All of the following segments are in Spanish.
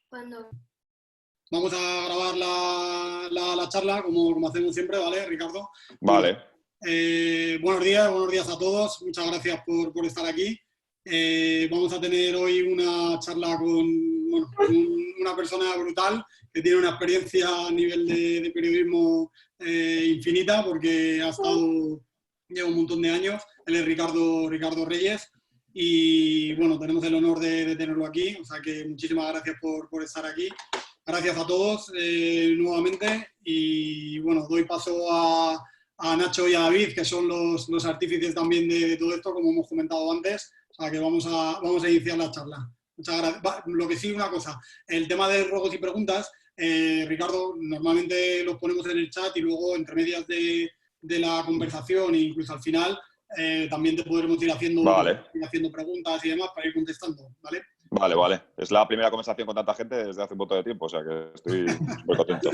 Cuando Vamos a grabar la charla como hacemos siempre, ¿vale, Ricardo? Vale. Buenos días a todos. Muchas gracias por estar aquí. Vamos a tener hoy una charla con una persona brutal que tiene una experiencia a nivel de periodismo infinita, porque lleva un montón de años. Él es Ricardo Reyes y bueno, tenemos el honor de tenerlo aquí, o sea que muchísimas gracias por estar aquí. Gracias a todos nuevamente y bueno, doy paso a Nacho y a David, que son los artífices también de todo esto, como hemos comentado antes. O sea que vamos a iniciar la charla. Muchas gracias. Lo que sí, una cosa, el tema de ruegos y preguntas, Ricardo, normalmente los ponemos en el chat y luego entre medias de la conversación e incluso al final también te podremos ir haciendo preguntas y demás para ir contestando, ¿vale? Vale. Es la primera conversación con tanta gente desde hace un montón de tiempo, o sea que estoy súper contento.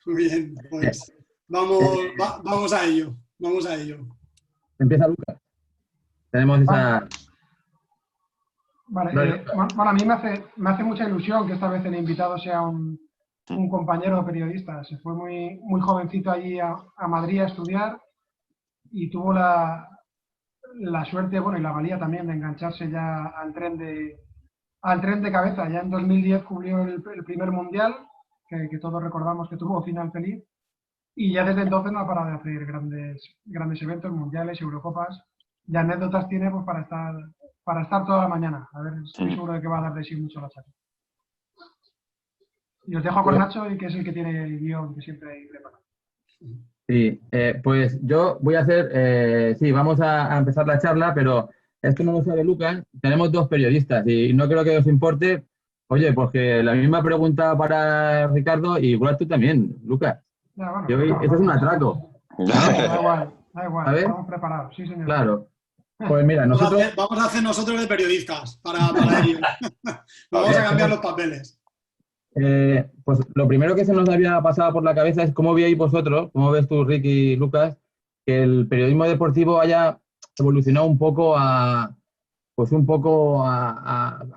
Muy bien, pues vamos a ello. Empieza Lucas. Tenemos esa... Vale, bueno, a mí me hace mucha ilusión que esta vez el invitado sea un compañero periodista. Se fue muy jovencito allí a Madrid a estudiar y tuvo la suerte, bueno, y la valía también de engancharse ya al tren de cabeza. Ya en 2010 cubrió el primer mundial, que todos recordamos que tuvo final feliz, y ya desde entonces no ha parado de hacer grandes eventos, mundiales, Eurocopas, y anécdotas tiene pues para estar toda la mañana. A ver, estoy seguro de que va a dar de sí mucho la charla. Y os dejo con Nacho, y que es el que tiene el guión que siempre hay preparado. Sí, pues yo voy a hacer, vamos a empezar la charla, pero esto no lo sabe Lucas. Tenemos dos periodistas y no creo que os importe, oye, pues que la misma pregunta para Ricardo y igual tú también, Lucas. Ya, bueno, Esto es un atraco. Da igual, ¿sabes? estamos preparados, sí señor. Claro. Pues mira, nosotros... Vamos a hacer nosotros de periodistas para ello. Vamos a cambiar los papeles. Pues lo primero que se nos había pasado por la cabeza es cómo veis vosotros, cómo ves tú, Ricky y Lucas, que el periodismo deportivo haya evolucionado un poco a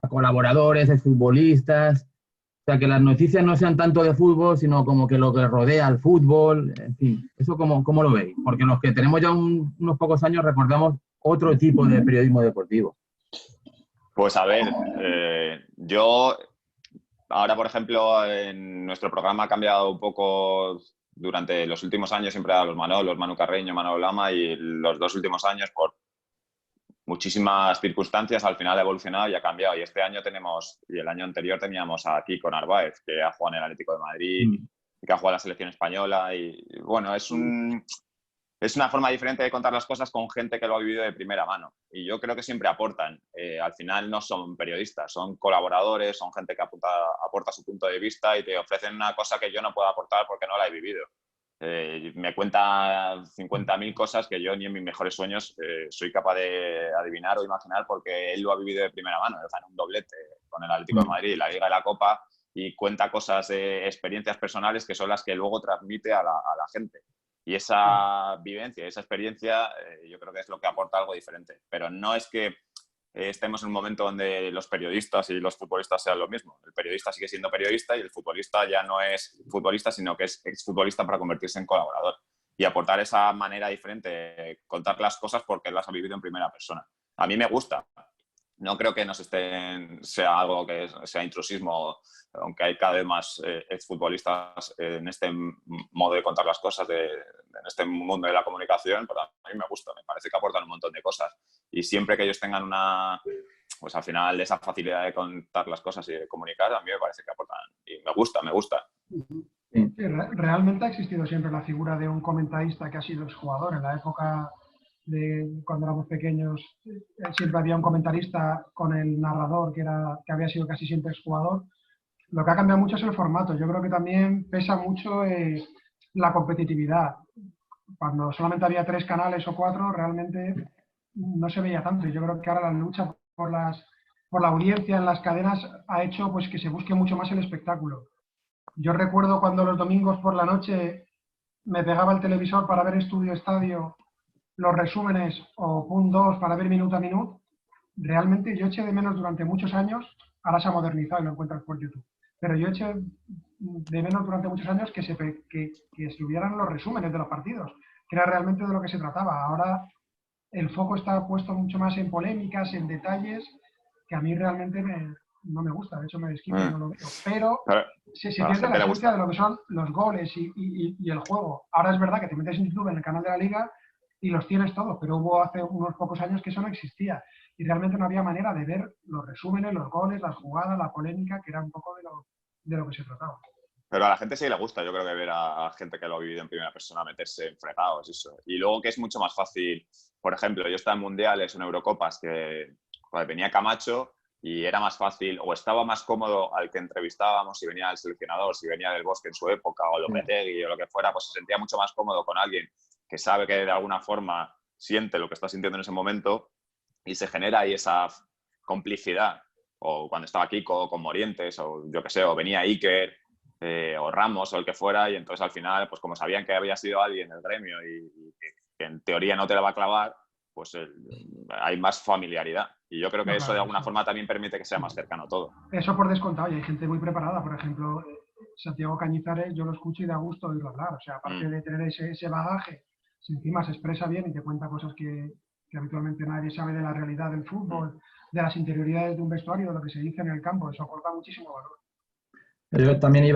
colaboradores, exfutbolistas, o sea, que las noticias no sean tanto de fútbol, sino como que lo que rodea al fútbol, en fin, ¿eso cómo lo veis? Porque los que tenemos ya unos pocos años recordamos otro tipo de periodismo deportivo. Pues a ver, yo... Ahora, por ejemplo, en nuestro programa ha cambiado un poco durante los últimos años, siempre a los Manu Carreño, Manolo Lama, y los dos últimos años, por muchísimas circunstancias, al final ha evolucionado y ha cambiado. Y este año y el año anterior teníamos a Kiko Narváez, que ha jugado en el Atlético de Madrid, que ha jugado en la selección española. Y bueno, es una forma diferente de contar las cosas con gente que lo ha vivido de primera mano. Y yo creo que siempre aportan. Al final no son periodistas, son colaboradores, son gente que aporta su punto de vista y te ofrecen una cosa que yo no puedo aportar porque no la he vivido. Me cuenta 50.000 cosas que yo ni en mis mejores sueños soy capaz de adivinar o imaginar, porque él lo ha vivido de primera mano. Él ganó un doblete con el Atlético de Madrid, la Liga y la Copa, y cuenta cosas, experiencias personales que son las que luego transmite a la gente. Y esa vivencia, esa experiencia, yo creo que es lo que aporta algo diferente. Pero no es que estemos en un momento donde los periodistas y los futbolistas sean lo mismo. El periodista sigue siendo periodista y el futbolista ya no es futbolista, sino que es exfutbolista para convertirse en colaborador. Y aportar esa manera diferente de contar las cosas porque las ha vivido en primera persona. A mí me gusta. No creo que sea algo que sea intrusismo, aunque hay cada vez más exfutbolistas en este modo de contar las cosas, en este mundo de la comunicación, pero a mí me gusta, me parece que aportan un montón de cosas. Y siempre que ellos tengan pues al final esa facilidad de contar las cosas y de comunicar, a mí me parece que aportan. Y me gusta. Sí, realmente ha existido siempre la figura de un comentarista que ha sido exjugador. En la época de cuando éramos pequeños, siempre había un comentarista con el narrador que había sido casi siempre exjugador. Lo que ha cambiado mucho es el formato. Yo creo que también pesa mucho la competitividad. Cuando solamente había 3 canales o 4, realmente no se veía tanto. Yo creo que ahora la lucha por la audiencia en las cadenas ha hecho pues que se busque mucho más el espectáculo. Yo recuerdo cuando los domingos por la noche me pegaba el televisor para ver Estudio Estadio, los resúmenes, o PUN 2 para ver minuto a minuto. Realmente yo eché de menos durante muchos años ahora se ha modernizado y lo encuentras por YouTube. Pero yo eché de menos durante muchos años que estuvieran los resúmenes de los partidos, que era realmente de lo que se trataba. Ahora el foco está puesto mucho más en polémicas, en detalles, que a mí realmente no me gusta, de hecho me desquito y no lo veo. Pero se pierde la esencia de lo que son los goles y el juego. Ahora es verdad que te metes en YouTube, en el canal de la Liga, y los tienes todos, pero hubo hace unos pocos años que eso no existía. Y realmente no había manera de ver los resúmenes, los goles, las jugadas, la polémica, que era un poco de lo que se trataba. Pero a la gente sí le gusta, yo creo que ver a gente que lo ha vivido en primera persona meterse en fregados, eso. Y luego que es mucho más fácil, por ejemplo, yo estaba en mundiales, en Eurocopas, que venía Camacho y era más fácil, o estaba más cómodo al que entrevistábamos, si venía el seleccionador, si venía del Bosque en su época, o Lopetegui o lo que fuera, pues se sentía mucho más cómodo con alguien que sabe que de alguna forma siente lo que está sintiendo en ese momento y se genera ahí esa complicidad. O cuando estaba Kiko con Morientes, o yo qué sé, o venía Iker, o Ramos o el que fuera, y entonces al final, pues como sabían que había sido alguien del gremio y que en teoría no te la va a clavar, pues hay más familiaridad. Y yo creo que eso de alguna forma también permite que sea más cercano todo. Eso por descontado, y hay gente muy preparada. Por ejemplo, Santiago Cañizares, yo lo escucho y da gusto oírlo hablar. O sea, aparte de tener ese bagaje, si encima se expresa bien y te cuenta cosas que habitualmente nadie sabe de la realidad del fútbol, de las interioridades de un vestuario, de lo que se dice en el campo, eso aporta muchísimo valor. Yo también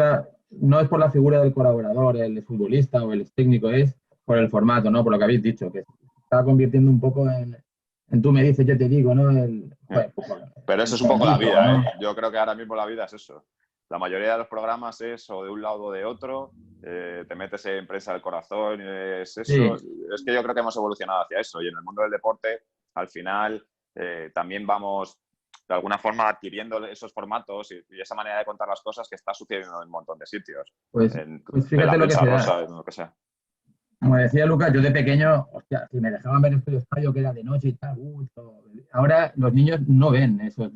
no es por la figura del colaborador, el futbolista o el técnico, es por el formato, ¿no? Por lo que habéis dicho, que se está convirtiendo un poco en tú me dices, yo te digo, ¿no? Pero eso es un poco la vida, ¿no? Yo creo que ahora mismo la vida es eso. La mayoría de los programas es o de un lado o de otro, te metes en Prensa del Corazón, es eso. Sí. Es que yo creo que hemos evolucionado hacia eso, y en el mundo del deporte, al final, también vamos de alguna forma adquiriendo esos formatos y esa manera de contar las cosas que está sucediendo en un montón de sitios. Pues fíjate lo que sea. Lo que sea. Como decía Lucas, yo de pequeño, hostia, si me dejaban ver el estadio que era de noche y tal, ahora los niños no ven esos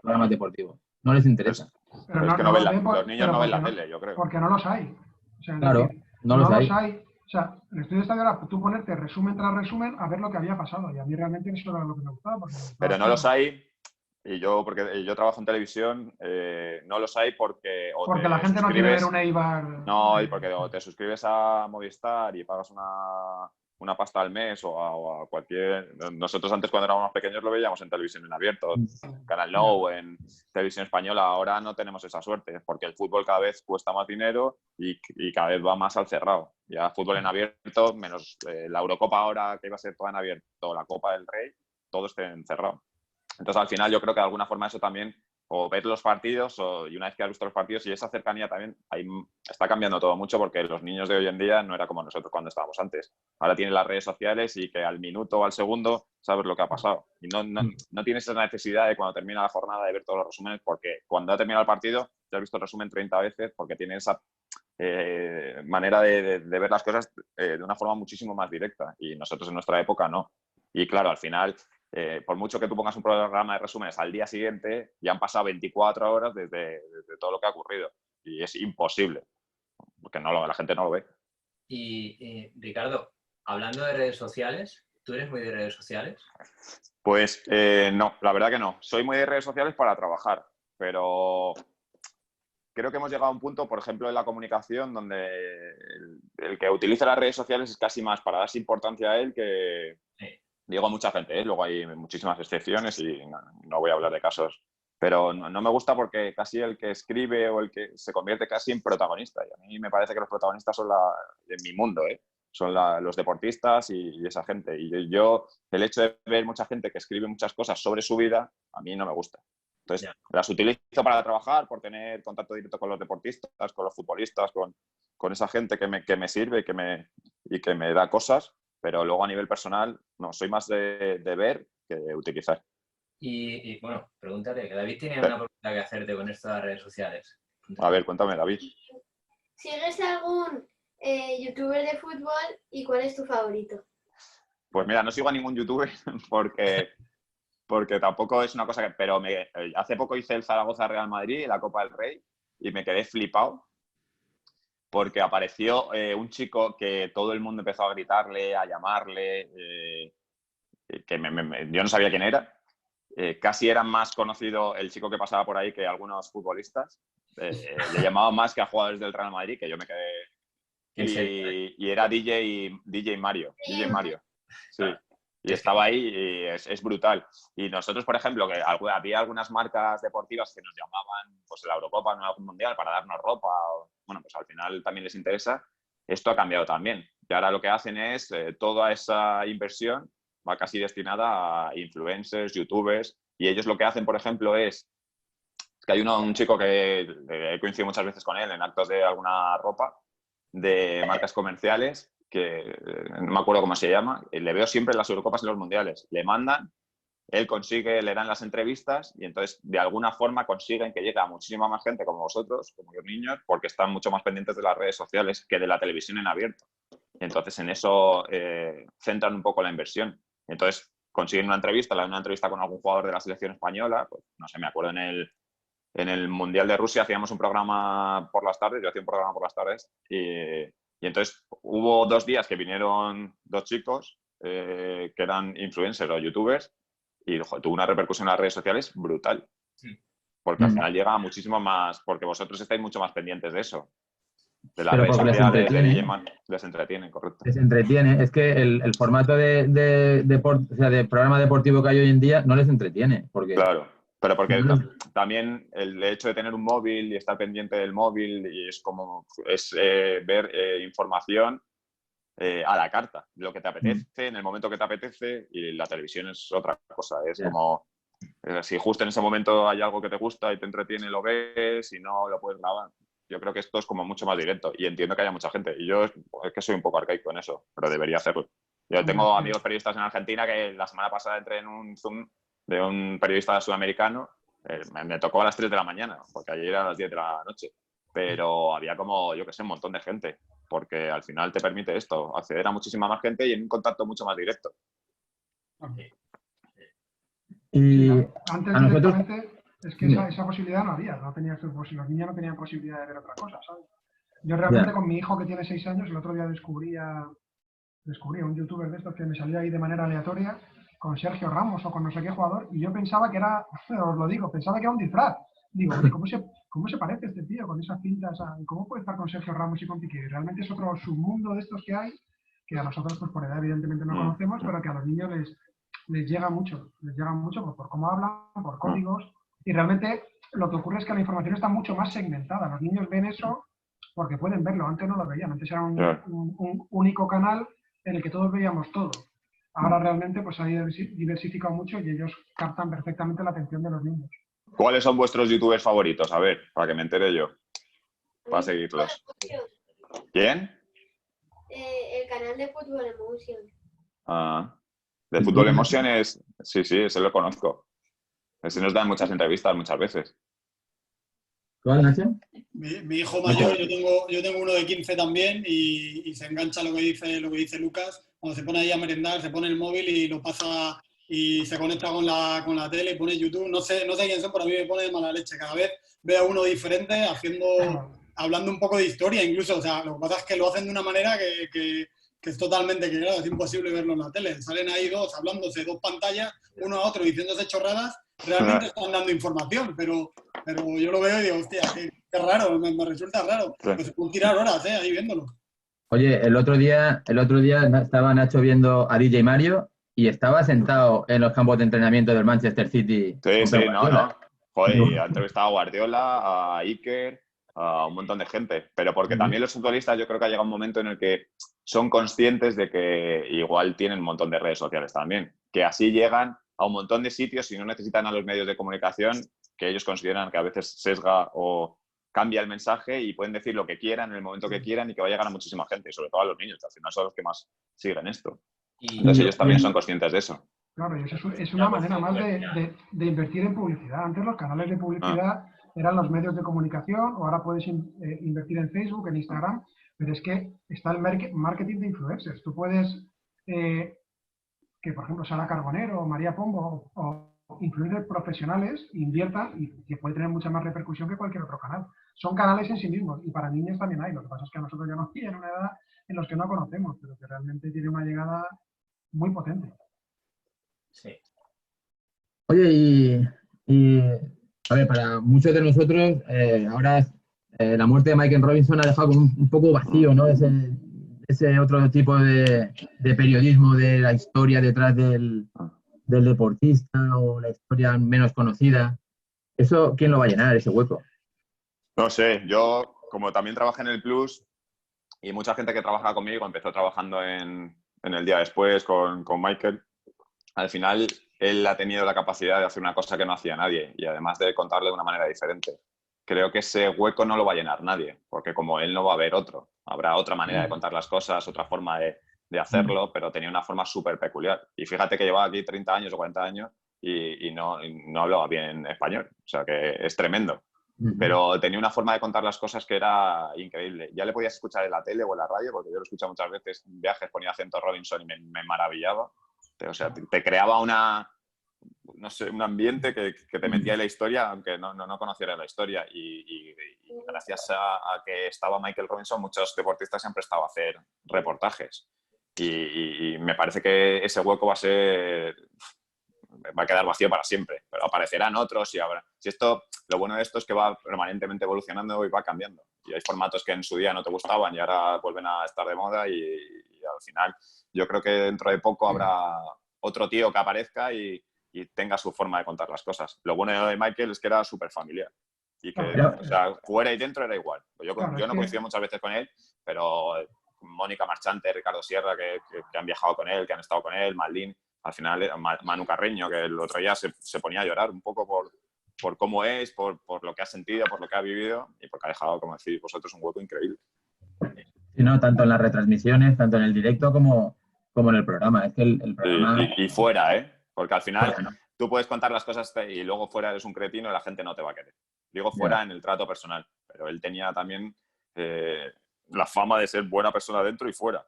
programas deportivos, no les interesa. Pero es que los niños no ven la tele, yo creo. Porque no los hay. O sea, claro, no los hay. O sea, en el estudio de estadio era tú ponerte resumen tras resumen a ver lo que había pasado. Y a mí realmente eso era lo que me gustaba. Pero no los hay. Y porque yo trabajo en televisión, no los hay porque... Porque la gente no quiere ver un Eibar... No, y porque o te suscribes a Movistar y pagas una pasta al mes o a cualquier... Nosotros antes cuando éramos más pequeños lo veíamos en televisión en abierto, Canal Nou, en televisión española. Ahora no tenemos esa suerte porque el fútbol cada vez cuesta más dinero y cada vez va más al cerrado. Ya fútbol en abierto, menos la Eurocopa ahora que iba a ser toda en abierto, la Copa del Rey, todo esté encerrado. Entonces, al final, yo creo que de alguna forma eso también, o ver los partidos, y una vez que has visto los partidos, y esa cercanía también, ahí está cambiando todo mucho, porque los niños de hoy en día no era como nosotros cuando estábamos antes. Ahora tienen las redes sociales y que al minuto o al segundo sabes lo que ha pasado. Y no tienes esa necesidad de cuando termina la jornada de ver todos los resúmenes, porque cuando ha terminado el partido, ya has visto el resumen 30 veces, porque tiene esa manera de ver las cosas de una forma muchísimo más directa. Y nosotros en nuestra época no. Y claro, al final... por mucho que tú pongas un programa de resúmenes al día siguiente, ya han pasado 24 horas desde todo lo que ha ocurrido. Y es imposible, porque la gente no lo ve. Y Ricardo, hablando de redes sociales, ¿tú eres muy de redes sociales? Pues no, la verdad que no. Soy muy de redes sociales para trabajar, pero creo que hemos llegado a un punto, por ejemplo, en la comunicación, donde el que utiliza las redes sociales es casi más para darse importancia a él que... Sí. Digo a mucha gente, luego hay muchísimas excepciones y no voy a hablar de casos, pero no me gusta porque casi el que escribe o el que se convierte casi en protagonista. Y a mí me parece que los protagonistas son en mi mundo, son los deportistas y esa gente. Y yo, el hecho de ver mucha gente que escribe muchas cosas sobre su vida, a mí no me gusta. Entonces, las utilizo para trabajar, por tener contacto directo con los deportistas, con los futbolistas, con esa gente que me sirve y que me da cosas. Pero luego a nivel personal, no, soy más de ver que de utilizar. Y bueno, pregúntate, que David tiene una pregunta que hacerte con esto de las redes sociales. A ver, cuéntame, David. ¿Sigues algún youtuber de fútbol y cuál es tu favorito? Pues mira, no sigo a ningún youtuber porque tampoco es una cosa que... Pero hace poco hice el Zaragoza Real Madrid, la Copa del Rey, y me quedé flipado. Porque apareció un chico que todo el mundo empezó a gritarle, a llamarle, que yo no sabía quién era. casi era más conocido el chico que pasaba por ahí que algunos futbolistas. Le llamaban más que a jugadores del Real Madrid, que yo me quedé. Y era DJ Mario. DJ Mario. Sí. Y estaba ahí y es brutal. Y nosotros, por ejemplo, que había algunas marcas deportivas que nos llamaban pues la Eurocopa, no algún mundial, para darnos ropa. Bueno, pues al final también les interesa. Esto ha cambiado también. Y ahora lo que hacen es toda esa inversión va casi destinada a influencers, youtubers. Y ellos lo que hacen, por ejemplo, es que hay un chico que he coincidido muchas veces con él en actos de alguna ropa de marcas comerciales, que no me acuerdo cómo se llama, le veo siempre en las Eurocopas y en los mundiales. Le mandan, él consigue, le dan las entrevistas y entonces de alguna forma consiguen que llegue a muchísima más gente como vosotros, como los niños, porque están mucho más pendientes de las redes sociales que de la televisión en abierto. Y entonces en eso centran un poco la inversión. Entonces consiguen una entrevista, le dan una entrevista con algún jugador de la selección española, pues no sé, me acuerdo en el Mundial de Rusia hacíamos un programa por las tardes, yo hacía un programa por las tardes y entonces hubo 2 días que vinieron 2 chicos que eran influencers o youtubers y tuvo una repercusión en las redes sociales brutal. Porque al final llega muchísimo más, porque vosotros estáis mucho más pendientes de eso. De las redes sociales, les entretiene, correcto. Les entretiene. Es que el formato de programa deportivo que hay hoy en día no les entretiene. Porque... Claro. Pero porque también el hecho de tener un móvil y estar pendiente del móvil y es ver información a la carta, lo que te apetece, en el momento que te apetece, y la televisión es otra cosa. Es como, si justo en ese momento hay algo que te gusta y te entretiene, lo ves, y no lo puedes grabar. Yo creo que esto es como mucho más directo y entiendo que haya mucha gente. Y yo es que soy un poco arcaico en eso, pero debería hacerlo. Yo tengo amigos periodistas en Argentina que la semana pasada entré en un Zoom de un periodista sudamericano, me tocó a las 3 de la mañana, porque ayer era a las 10 de la noche, pero había como, yo qué sé, un montón de gente, porque al final te permite esto, acceder a muchísima más gente y en un contacto mucho más directo. Y antes a nosotros... directamente es que esa posibilidad no había, los niños no tenían posibilidad de ver otra cosa, ¿sabes? Yo realmente con mi hijo que tiene 6 años, el otro día descubrí a un youtuber de estos que me salió ahí de manera aleatoria, con Sergio Ramos o con no sé qué jugador, y yo pensaba que era, os lo digo, pensaba que era un disfraz. Digo, ¿cómo se parece este tío con esas pintas? ¿Cómo puede estar con Sergio Ramos y con Piqué? Realmente es otro submundo de estos que hay, que a nosotros pues por edad evidentemente no conocemos, pero que a los niños les llega mucho por cómo hablan, por códigos, y realmente lo que ocurre es que la información está mucho más segmentada. Los niños ven eso porque pueden verlo, antes no lo veían, antes era un único canal en el que todos veíamos todo. Ahora realmente pues ha diversificado mucho y ellos captan perfectamente la atención de los niños. ¿Cuáles son vuestros youtubers favoritos? A ver, para que me entere yo. Para seguirlos. ¿Quién? El canal de Fútbol Emotion. De Fútbol Emotion es... Sí, ese lo conozco. Ese nos da muchas entrevistas muchas veces. ¿Cuál, Nacho? Mi hijo mayor, yo tengo uno de 15 también y se engancha lo que dice Lucas. Cuando se pone ahí a merendar, se pone el móvil y lo pasa y se conecta con la tele y pone YouTube. No sé quién son, pero a mí me pone de mala leche. Cada vez veo a uno diferente hablando un poco de historia incluso. O sea, lo que pasa es que lo hacen de una manera que es totalmente que, claro, es imposible verlo en la tele. Salen ahí dos hablándose, 2 pantallas, uno a otro diciéndose chorradas. Realmente están dando información, pero yo lo veo y digo, hostia, qué raro, me resulta raro. Pues se pueden tirar horas ahí viéndolo. Oye, el otro día estaba Nacho viendo a DJ Mario y estaba sentado en los campos de entrenamiento del Manchester City. Sí, no. Joder, ha entrevistado a Guardiola, a Iker, a un montón de gente. Pero porque también los futbolistas yo creo que ha llegado un momento en el que son conscientes de que igual tienen un montón de redes sociales también. Que así llegan a un montón de sitios y no necesitan a los medios de comunicación que ellos consideran que a veces sesga o cambia el mensaje y pueden decir lo que quieran en el momento que quieran y que va a llegar a muchísima gente, y sobre todo a los niños, que al final son los que más siguen esto. Entonces ellos también son conscientes de eso. Claro, y eso es una manera más de invertir en publicidad. Antes los canales de publicidad eran los medios de comunicación, o ahora puedes invertir en Facebook, en Instagram, pero es que está el marketing de influencers. Tú puedes, que por ejemplo Sara Carbonero o María Pombo o influencers profesionales inviertan y que puede tener mucha más repercusión que cualquier otro canal. Son canales en sí mismos y para niños también hay. Lo que pasa es que a nosotros ya nos tienen una edad en los que no conocemos, pero que realmente tiene una llegada muy potente. Sí. Oye, a ver, para muchos de nosotros, ahora la muerte de Michael Robinson ha dejado como un poco vacío, ¿no? Ese otro tipo de periodismo de la historia detrás del deportista o la historia menos conocida. ¿Eso quién lo va a llenar, ese hueco? No sé, yo como también trabajé en el Plus y mucha gente que trabaja conmigo empezó trabajando en El Día Después con Michael, al final él ha tenido la capacidad de hacer una cosa que no hacía nadie y además de contarle de una manera diferente. Creo que ese hueco no lo va a llenar nadie, porque como él no va a haber otro. Habrá otra manera de contar las cosas, otra forma de hacerlo, pero tenía una forma súper peculiar. Y fíjate que llevaba aquí 30 años o 40 años y no hablaba bien español. O sea que es tremendo. Pero tenía una forma de contar las cosas que era increíble. Ya le podías escuchar en la tele o en la radio, porque yo lo escuchaba muchas veces en viajes, ponía acento Robinson y me maravillaba. O sea, te creaba no sé, un ambiente que te metía en la historia, aunque no conociera la historia. Y gracias a que estaba Michael Robinson, muchos deportistas se han prestado a hacer reportajes. Y me parece que ese hueco va a quedar vacío para siempre, pero aparecerán otros y habrá. Lo bueno de esto es que va permanentemente evolucionando y va cambiando. Y hay formatos que en su día no te gustaban y ahora vuelven a estar de moda y al final yo creo que dentro de poco habrá otro tío que aparezca y tenga su forma de contar las cosas. Lo bueno de Michael es que era súper familiar y que, o sea, fuera y dentro era igual. Yo no coincido muchas veces con él, pero Mónica Marchante, Ricardo Sierra, que han viajado con él, que han estado con él, Marlín, al final Manu Carreño, que el otro día se ponía a llorar un poco por cómo es, por lo que ha sentido, por lo que ha vivido y porque ha dejado, como decís vosotros, un hueco increíble. Sí, no, tanto en las retransmisiones, tanto en el directo como en el programa. Es que el programa... Y fuera, ¿eh? Porque al final Fuera, ¿no? tú puedes contar las cosas y luego fuera eres un cretino y la gente no te va a querer. Digo fuera en el trato personal, pero él tenía también la fama de ser buena persona dentro y fuera.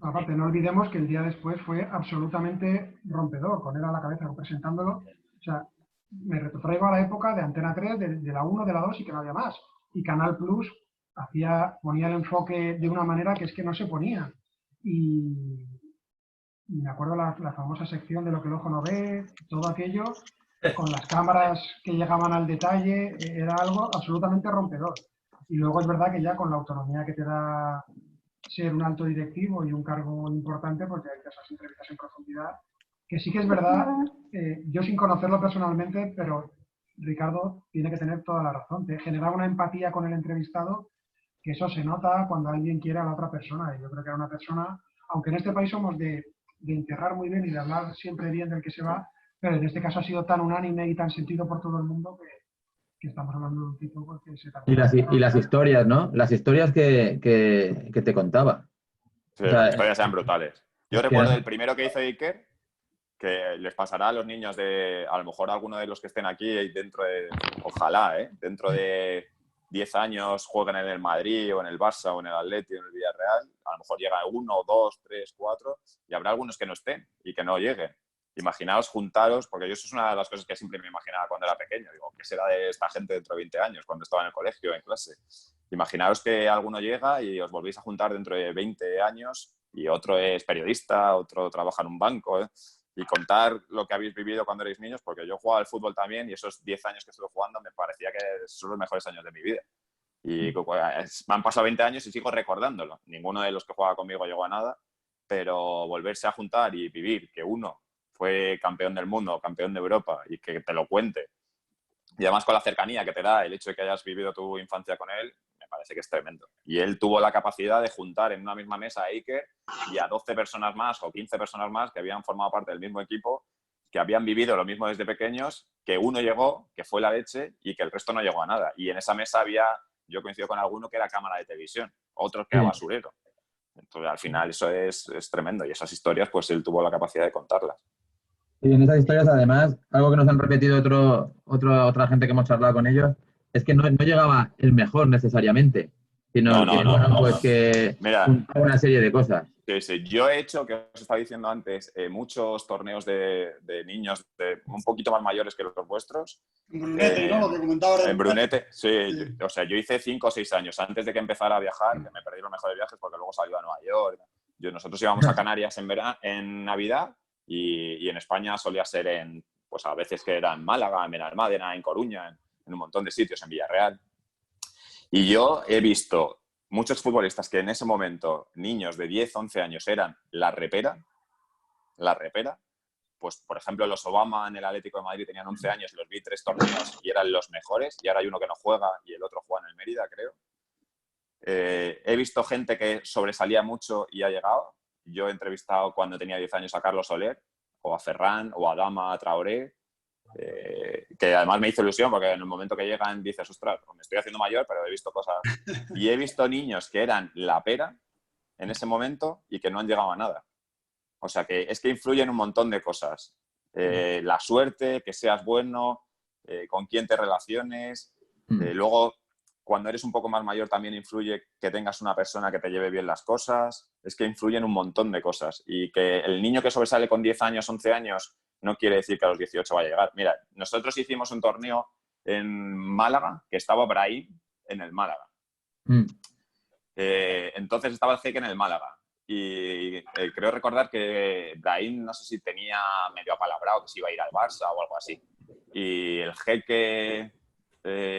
Aparte, no olvidemos que El Día Después fue absolutamente rompedor, con él a la cabeza presentándolo. O sea, me retrotraigo a la época de Antena 3, de la 1, de la 2 y que no había más. Y Canal Plus ponía el enfoque de una manera que es que no se ponía. Y me acuerdo la famosa sección de Lo que el ojo no ve, todo aquello, con las cámaras que llegaban al detalle, era algo absolutamente rompedor. Y luego es verdad que ya con la autonomía que te da ser un alto directivo y un cargo importante, porque hay esas entrevistas en profundidad, que sí que es verdad, yo sin conocerlo personalmente, pero Ricardo tiene que tener toda la razón, te genera una empatía con el entrevistado, que eso se nota cuando alguien quiere a la otra persona, y yo creo que era una persona, aunque en este país somos de enterrar muy bien y de hablar siempre bien del que se va, pero en este caso ha sido tan unánime y tan sentido por todo el mundo que estamos hablando de un tipo que se tardó. Y las historias, ¿no? Las historias que te contaba. Sí, O sea, las historias eran brutales. Yo es que recuerdo era- el primero que hizo Iker, que les pasará a los niños a lo mejor alguno de los que estén aquí ojalá, dentro de 10 años jueguen en el Madrid o en el Barça o en el Atleti o en el Villarreal, a lo mejor llega 1, 2, 3, 4 y habrá algunos que no estén y que no lleguen. Imaginaos juntaros, porque yo eso es una de las cosas que siempre me imaginaba cuando era pequeño. Digo, ¿qué será de esta gente dentro de 20 años, cuando estaba en el colegio, en clase? Imaginaos que alguno llega y os volvéis a juntar dentro de 20 años y otro es periodista, otro trabaja en un banco, y contar lo que habéis vivido cuando erais niños, porque yo jugaba al fútbol también y esos 10 años que estuve jugando me parecía que son los mejores años de mi vida. Y me han pasado 20 años y sigo recordándolo. Ninguno de los que jugaba conmigo llegó a nada, pero volverse a juntar y vivir que uno fue campeón del mundo, campeón de Europa y que te lo cuente. Y además con la cercanía que te da el hecho de que hayas vivido tu infancia con él, me parece que es tremendo. Y él tuvo la capacidad de juntar en una misma mesa a Iker y a 12 personas más o 15 personas más que habían formado parte del mismo equipo, que habían vivido lo mismo desde pequeños, que uno llegó, que fue la leche, y que el resto no llegó a nada. Y en esa mesa yo coincido con alguno que era cámara de televisión, otros que era basurero. Entonces, al final, eso es tremendo. Y esas historias, pues él tuvo la capacidad de contarlas. Y en esas historias, además, algo que nos han repetido otra gente que hemos charlado con ellos, es que no llegaba el mejor necesariamente, sino pues que Mira, juntaba una serie de cosas. Sí. Yo he hecho, que os estaba diciendo antes, muchos torneos de niños un poquito más mayores que los vuestros. En Brunete, ¿no? Lo que comentaba ahora. En Brunete, sí. O sea, yo hice 5 o 6 años antes de que empezara a viajar, que me perdí los mejores viajes porque luego salió a Nueva York. Nosotros íbamos a Canarias en Navidad y en España solía ser en pues a veces que era en Málaga, en Benalmádena, en Coruña, en un montón de sitios, en Villarreal. Y yo he visto muchos futbolistas que en ese momento, niños de 10, 11 años, eran la repera, pues por ejemplo los Obama en el Atlético de Madrid tenían 11 años, los vi 3 torneos y eran los mejores, y ahora hay uno que no juega y el otro juega en el Mérida, creo. He visto gente que sobresalía mucho y ha llegado. Yo he entrevistado cuando tenía 10 años a Carlos Soler, o a Ferran, o a Dama, a Traoré, que además me hizo ilusión porque en el momento que llegan dices, ostras, me estoy haciendo mayor, pero he visto cosas. Y he visto niños que eran la pera en ese momento y que no han llegado a nada. O sea, que es que influyen un montón de cosas. La suerte, que seas bueno, con quién te relaciones. Luego, cuando eres un poco más mayor también influye que tengas una persona que te lleve bien las cosas. Es que influyen un montón de cosas. Y que el niño que sobresale con 10 años, 11 años, no quiere decir que a los 18 va a llegar. Mira, nosotros hicimos un torneo en Málaga, que estaba Brahim en el Málaga. Entonces estaba el Jeque en el Málaga. Y creo recordar que Brahim, no sé si tenía medio apalabrado que se iba a ir al Barça o algo así. Y el Jeque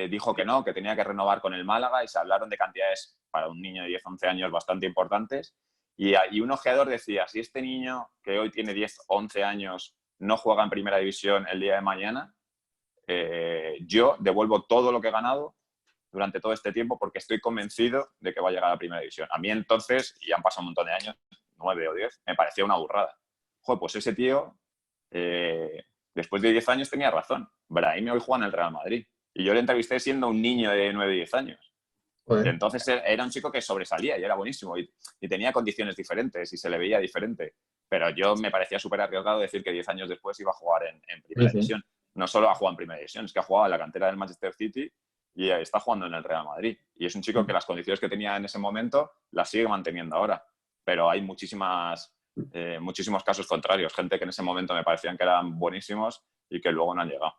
dijo que no, que tenía que renovar con el Málaga, y se hablaron de cantidades para un niño de 10, 11 años bastante importantes. Y un ojeador decía, si este niño que hoy tiene 10, 11 años no juega en primera división el día de mañana, yo devuelvo todo lo que he ganado durante todo este tiempo porque estoy convencido de que va a llegar a la primera división. A mí entonces, y han pasado un montón de años, 9 o 10, me parecía una burrada. Joder, pues ese tío, después de 10 años tenía razón. Brahim hoy juega en el Real Madrid. Y yo le entrevisté siendo un niño de 9 o 10 años. Joder. Entonces era un chico que sobresalía y era buenísimo. Y tenía condiciones diferentes y se le veía diferente. Pero yo me parecía súper arriesgado decir que 10 años después iba a jugar en primera división. No solo ha jugado en primera división, es que ha jugado en la cantera del Manchester City y está jugando en el Real Madrid. Y es un chico que las condiciones que tenía en ese momento las sigue manteniendo ahora. Pero hay muchísimos casos contrarios. Gente que en ese momento me parecían que eran buenísimos y que luego no han llegado.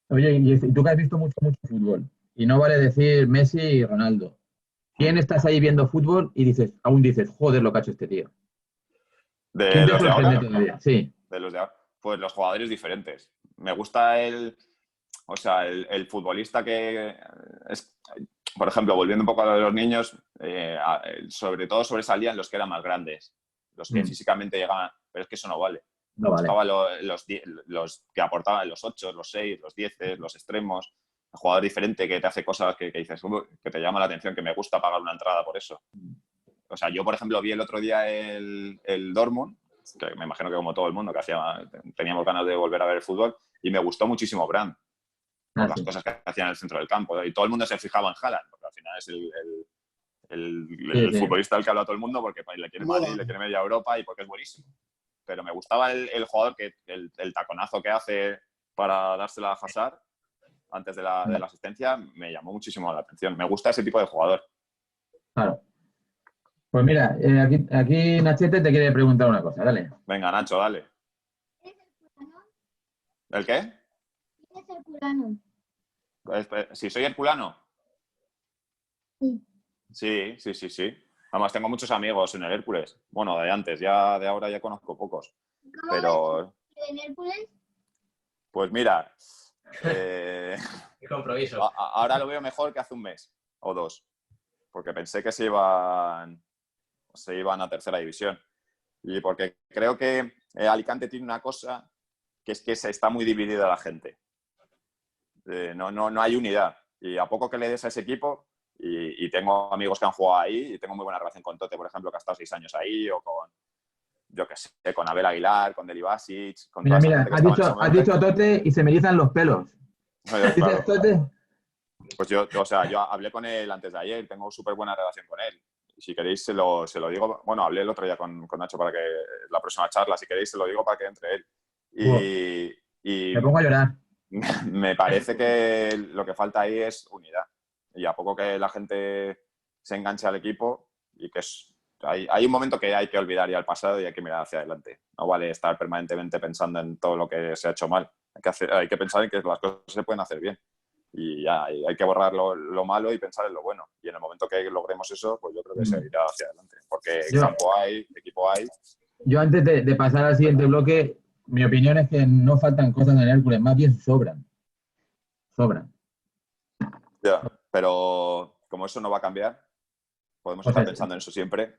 Oye, y tú que has visto mucho fútbol, y no vale decir Messi y Ronaldo, ¿quién estás ahí viendo fútbol y aún dices, joder, lo que ha hecho este tío? ¿De los de ahora? Todavía? Sí. De los de ahora. Pues los jugadores diferentes. Me gusta el futbolista que es, por ejemplo, volviendo un poco a los niños, sobre todo sobresalían los que eran más grandes, los que físicamente llegaban, pero es que eso no vale. No vale. Estaban los que aportaban los 8, los 6, los 10, los extremos, un jugador diferente que te hace cosas que dices, que te llama la atención, que me gusta pagar una entrada por eso. O sea, yo, por ejemplo, vi el otro día el Dortmund, que me imagino que como todo el mundo, que teníamos ganas de volver a ver el fútbol, y me gustó muchísimo Brandt, por las cosas que hacía en el centro del campo. Y todo el mundo se fijaba en Haaland, porque al final es el futbolista al que habla todo el mundo, porque le quiere Madrid, le quiere media Europa y porque es buenísimo. Pero me gustaba el jugador que el taconazo que hace para dársela a Hazard antes de la asistencia, me llamó muchísimo la atención. Me gusta ese tipo de jugador. Claro. Pues mira, aquí Nachete te quiere preguntar una cosa, dale. Venga, Nacho, dale. ¿El qué? ¿Quién es Herculano? ¿Si soy herculano? Sí. Sí. Además, tengo muchos amigos en el Hércules. Bueno, de antes, ya de ahora ya conozco pocos. Pero ¿En Hércules? pues mira, Qué compromiso. ahora lo veo mejor que hace un mes o 2, porque pensé que se iban a tercera división. Y porque creo que Alicante tiene una cosa, que es que se está muy dividida la gente. No hay unidad. Y a poco que le des a ese equipo, y tengo amigos que han jugado ahí, y tengo muy buena relación con Tote, por ejemplo, que ha estado 6 años ahí, o con, yo qué sé, con Abel Aguilar, con Delibasic, con toda esa Mira, gente que has dicho Tote y se me erizan los pelos. Claro. Tote? Pues yo hablé con él antes de ayer, tengo súper buena relación con él. Si queréis se lo digo, bueno, hablé el otro día con Nacho para que la próxima charla, si queréis se lo digo para que entre él. Y me pongo a llorar. Me parece que lo que falta ahí es unidad. Y a poco que la gente se enganche al equipo, y que hay un momento que hay que olvidar ya el pasado y hay que mirar hacia adelante. No vale estar permanentemente pensando en todo lo que se ha hecho mal. Hay que pensar en que las cosas se pueden hacer bien. Y ya hay que borrar lo malo y pensar en lo bueno. Y en el momento que logremos eso, pues yo creo que se irá hacia adelante. Porque campo hay, equipo hay. Yo antes de pasar al siguiente bloque, mi opinión es que no faltan cosas en Hércules, más bien sobran. Sobran. Ya, pero como eso no va a cambiar, podemos estar pensando en eso siempre.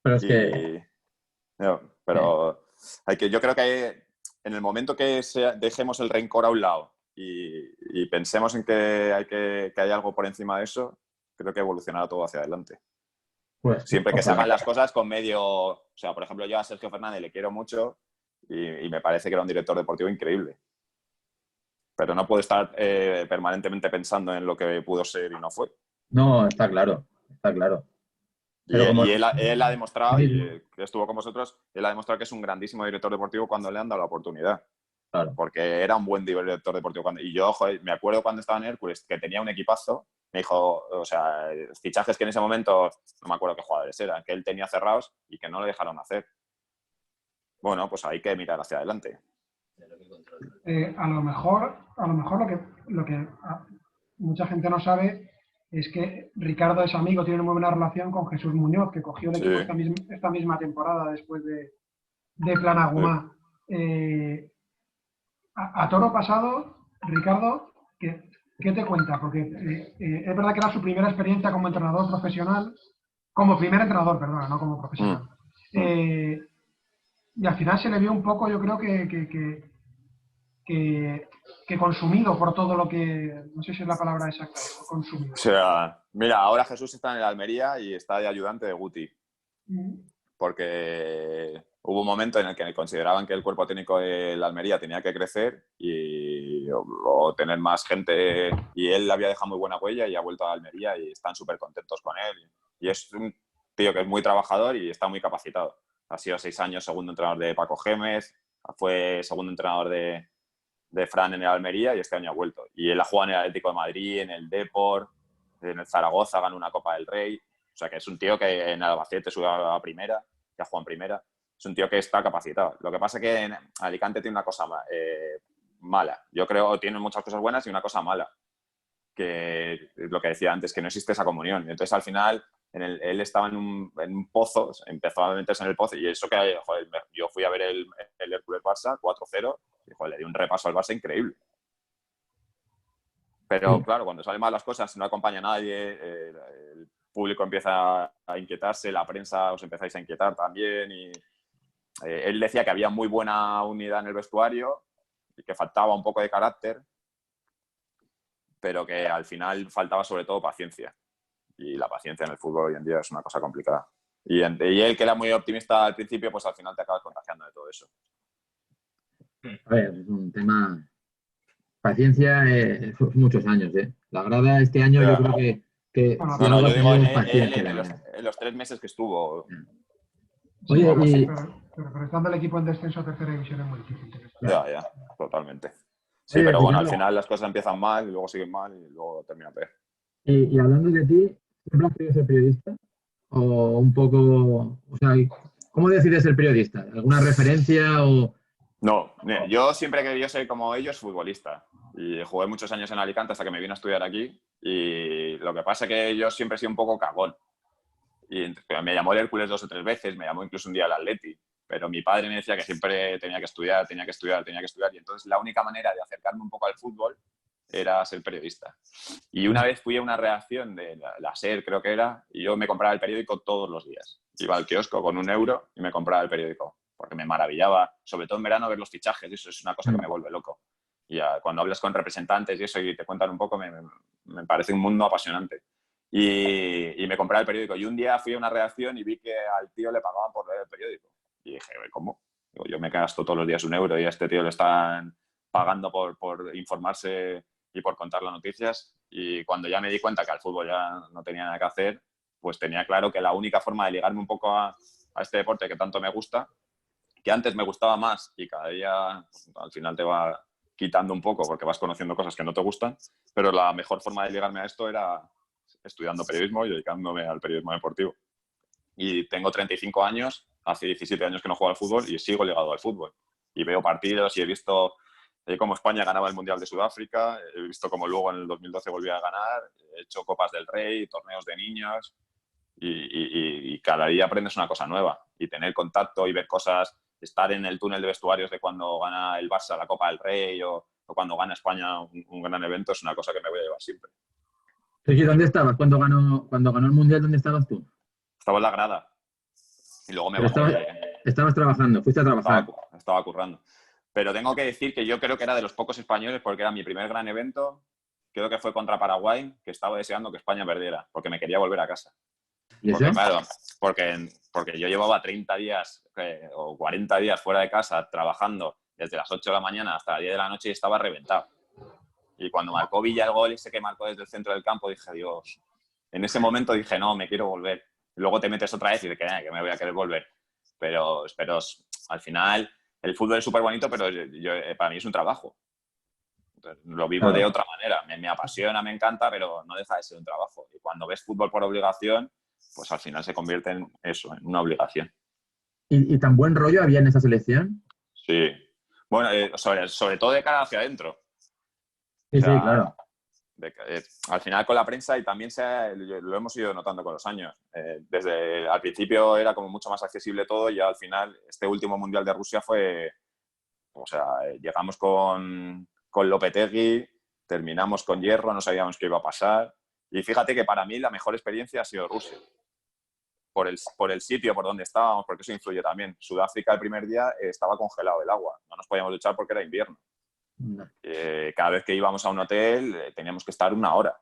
Pero es que... No, pero yo creo que en el momento que dejemos el rencor a un lado y pensemos en que hay algo por encima de eso, creo que evolucionará todo hacia adelante. Pues, siempre que se hagan las cosas con medio... O sea, por ejemplo, yo a Sergio Fernández le quiero mucho y me parece que era un director deportivo increíble. Pero no puedo estar permanentemente pensando en lo que pudo ser y no fue. No, está claro, está claro. Y Pero como... él ha demostrado, y estuvo con vosotros, él ha demostrado que es un grandísimo director deportivo cuando le han dado la oportunidad. Claro. Porque era un buen director deportivo. Y yo, joder, me acuerdo cuando estaba en Hércules, que tenía un equipazo, me dijo, o sea, fichajes que en ese momento, no me acuerdo qué jugadores eran, que él tenía cerrados y que no le dejaron hacer. Bueno, pues hay que mirar hacia adelante. A lo mejor lo que mucha gente no sabe es que Ricardo es amigo, tiene una muy buena relación con Jesús Muñoz, que cogió el equipo esta misma temporada después de Planagumá. A toro pasado, Ricardo, ¿qué te cuenta? Porque es verdad que era su primera experiencia como entrenador profesional, como primer entrenador, perdona, no como profesional. Y al final se le vio un poco, yo creo que consumido por todo lo que, no sé si es la palabra exacta, consumido. O sea, mira, ahora Jesús está en el Almería y está de ayudante de Guti. Porque hubo un momento en el que consideraban que el cuerpo técnico del Almería tenía que crecer o tener más gente, y él había dejado muy buena huella y ha vuelto a Almería y están súper contentos con él. Y es un tío que es muy trabajador y está muy capacitado. Ha sido 6 años segundo entrenador de Paco Gémez, fue segundo entrenador de Fran en el Almería y este año ha vuelto. Y él ha jugado en el Atlético de Madrid, en el Depor, en el Zaragoza, ganó una Copa del Rey. O sea, que es un tío que en Albacete sube a primera, que ha jugado en primera. Es un tío que está capacitado. Lo que pasa es que en Alicante tiene una cosa mala. Yo creo que tiene muchas cosas buenas y una cosa mala. Que es lo que decía antes, que no existe esa comunión. Entonces, al final, él estaba en un pozo, empezó a meterse en el pozo. Y eso que, joder, yo fui a ver el Hércules Barça 4-0 y, joder, le di un repaso al Barça increíble. Pero, claro, cuando salen mal las cosas, no acompaña a nadie, el público empieza a inquietarse, la prensa os empezáis a inquietar también. Y él decía que había muy buena unidad en el vestuario y que faltaba un poco de carácter, pero que al final faltaba sobre todo paciencia. Y la paciencia en el fútbol hoy en día es una cosa complicada. Y él, que era muy optimista al principio, pues al final te acabas contagiando de todo eso. A ver, es un tema... Paciencia, muchos años, ¿eh? La grada este año yo creo que No, yo digo paciencia, en los 3 meses que estuvo. Oye, sí, pero estando el equipo en descenso a tercera división es muy difícil. Ya, totalmente. Sí, pero bueno, al final las cosas empiezan mal y luego siguen mal y luego termina peor. Y hablando de ti, ¿siempre has querido ser periodista? O un poco, o sea, ¿cómo decides ser periodista? ¿Alguna referencia o...? No, yo siempre he querido ser como ellos, futbolista. Y jugué muchos años en Alicante hasta que me vine a estudiar aquí. Y lo que pasa es que yo siempre he sido un poco cagón. Y me llamó el Hércules 2 o 3 veces, me llamó incluso un día el Atleti. Pero mi padre me decía que siempre tenía que estudiar. Y entonces la única manera de acercarme un poco al fútbol era ser periodista. Y una vez fui a una redacción de la SER, creo que era, y yo me compraba el periódico todos los días. Iba al kiosco con €1 y me compraba el periódico, porque me maravillaba, sobre todo en verano, ver los fichajes. Eso es una cosa que me vuelve loco. Y cuando hablas con representantes y eso y te cuentan un poco, me parece un mundo apasionante. Y me compraba el periódico. Y un día fui a una redacción y vi que al tío le pagaban por leer el periódico. Y dije, ¿cómo? Digo, yo me gasto todos los días €1 y a este tío le están pagando por informarse y por contar las noticias. Y cuando ya me di cuenta que al fútbol ya no tenía nada que hacer, pues tenía claro que la única forma de ligarme un poco a este deporte que tanto me gusta, que antes me gustaba más y cada día pues, al final te va quitando un poco porque vas conociendo cosas que no te gustan, pero la mejor forma de ligarme a esto era estudiando periodismo y dedicándome al periodismo deportivo. Y tengo 35 años, hace 17 años que no juego al fútbol y sigo ligado al fútbol. Y veo partidos y he visto cómo España ganaba el Mundial de Sudáfrica, he visto cómo luego en el 2012 volvía a ganar, he hecho Copas del Rey, torneos de niños y cada día aprendes una cosa nueva. Y tener contacto y ver cosas estar en el túnel de vestuarios de cuando gana el Barça la Copa del Rey o cuando gana España un gran evento es una cosa que me voy a llevar siempre. Ricky, ¿dónde estabas cuando ganó el Mundial? ¿Dónde estabas tú? Estaba en la grada y luego me Pero bajé. estabas trabajando, fuiste a trabajar. Estaba currando. Pero tengo que decir que yo creo que era de los pocos españoles, porque era mi primer gran evento, creo que fue contra Paraguay, que estaba deseando que España perdiera, porque me quería volver a casa. ¿Y eso? Porque, claro, porque yo llevaba 30 días o 40 días fuera de casa trabajando desde las 8 de la mañana hasta las 10 de la noche y estaba reventado. Y cuando marcó Villa el gol, ese que marcó desde el centro del campo, dije, Dios. En ese momento dije, no, me quiero volver. Y luego te metes otra vez y dices que me voy a querer volver. Pero al final, el fútbol es súper bonito, pero para mí es un trabajo. Entonces, lo vivo de otra manera. Me apasiona, me encanta, pero no deja de ser un trabajo. Y cuando ves fútbol por obligación, pues al final se convierte en eso, en una obligación. ¿Y tan buen rollo había en esa selección? Sí. Bueno, sobre todo de cara hacia adentro. Sí, O sea, sí, claro. Al final con la prensa y también lo hemos ido notando con los años. Desde al principio era como mucho más accesible todo y al final este último Mundial de Rusia fue... O sea, llegamos con Lopetegui, terminamos con Hierro, no sabíamos qué iba a pasar. Y fíjate que para mí la mejor experiencia ha sido Rusia. Por el sitio, por donde estábamos, porque eso influye también. Sudáfrica el primer día estaba congelado el agua. No nos podíamos duchar porque era invierno. No. Cada vez que íbamos a un hotel teníamos que estar 1 hora.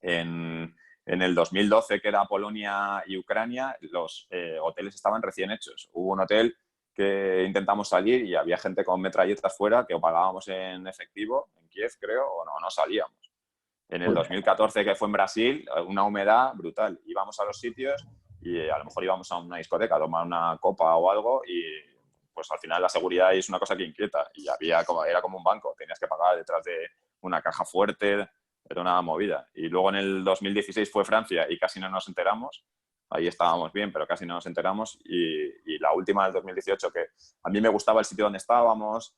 En el 2012, que era Polonia y Ucrania, los hoteles estaban recién hechos. Hubo un hotel que intentamos salir y había gente con metralletas fuera que o pagábamos en efectivo, en Kiev creo, o no salíamos. En el 2014, que fue en Brasil, una humedad brutal. Íbamos a los sitios y a lo mejor íbamos a una discoteca a tomar una copa o algo y pues al final la seguridad es una cosa que inquieta y era como un banco, tenías que pagar detrás de una caja fuerte, era una movida. Y luego en el 2016 fue Francia y casi no nos enteramos, ahí estábamos bien, pero casi no nos enteramos y la última del 2018, que a mí me gustaba el sitio donde estábamos,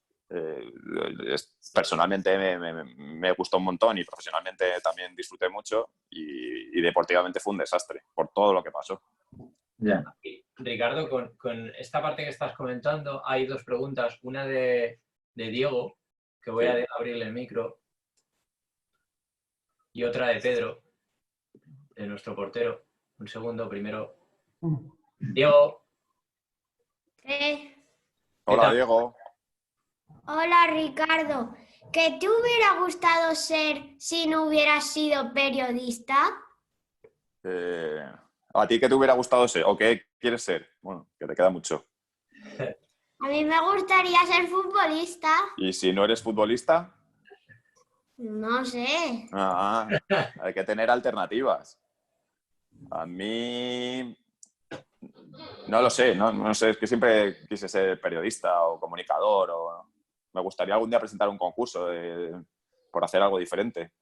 personalmente me gustó un montón y profesionalmente también disfruté mucho y deportivamente fue un desastre por todo lo que pasó. Ya. Ricardo, con esta parte que estás comentando, hay 2 preguntas. Una de Diego, que voy a abrirle el micro, y otra de Pedro, de nuestro portero. Un segundo, primero. Diego. Hola, Diego. Hola, Ricardo. ¿Qué te hubiera gustado ser si no hubieras sido periodista? ¿A ti qué te hubiera gustado ser? ¿O qué quieres ser? Bueno, que te queda mucho. A mí me gustaría ser futbolista. ¿Y si no eres futbolista? No sé. Hay que tener alternativas. A mí... No lo sé, no sé, es que siempre quise ser periodista o comunicador o... Me gustaría algún día presentar un concurso por hacer algo diferente.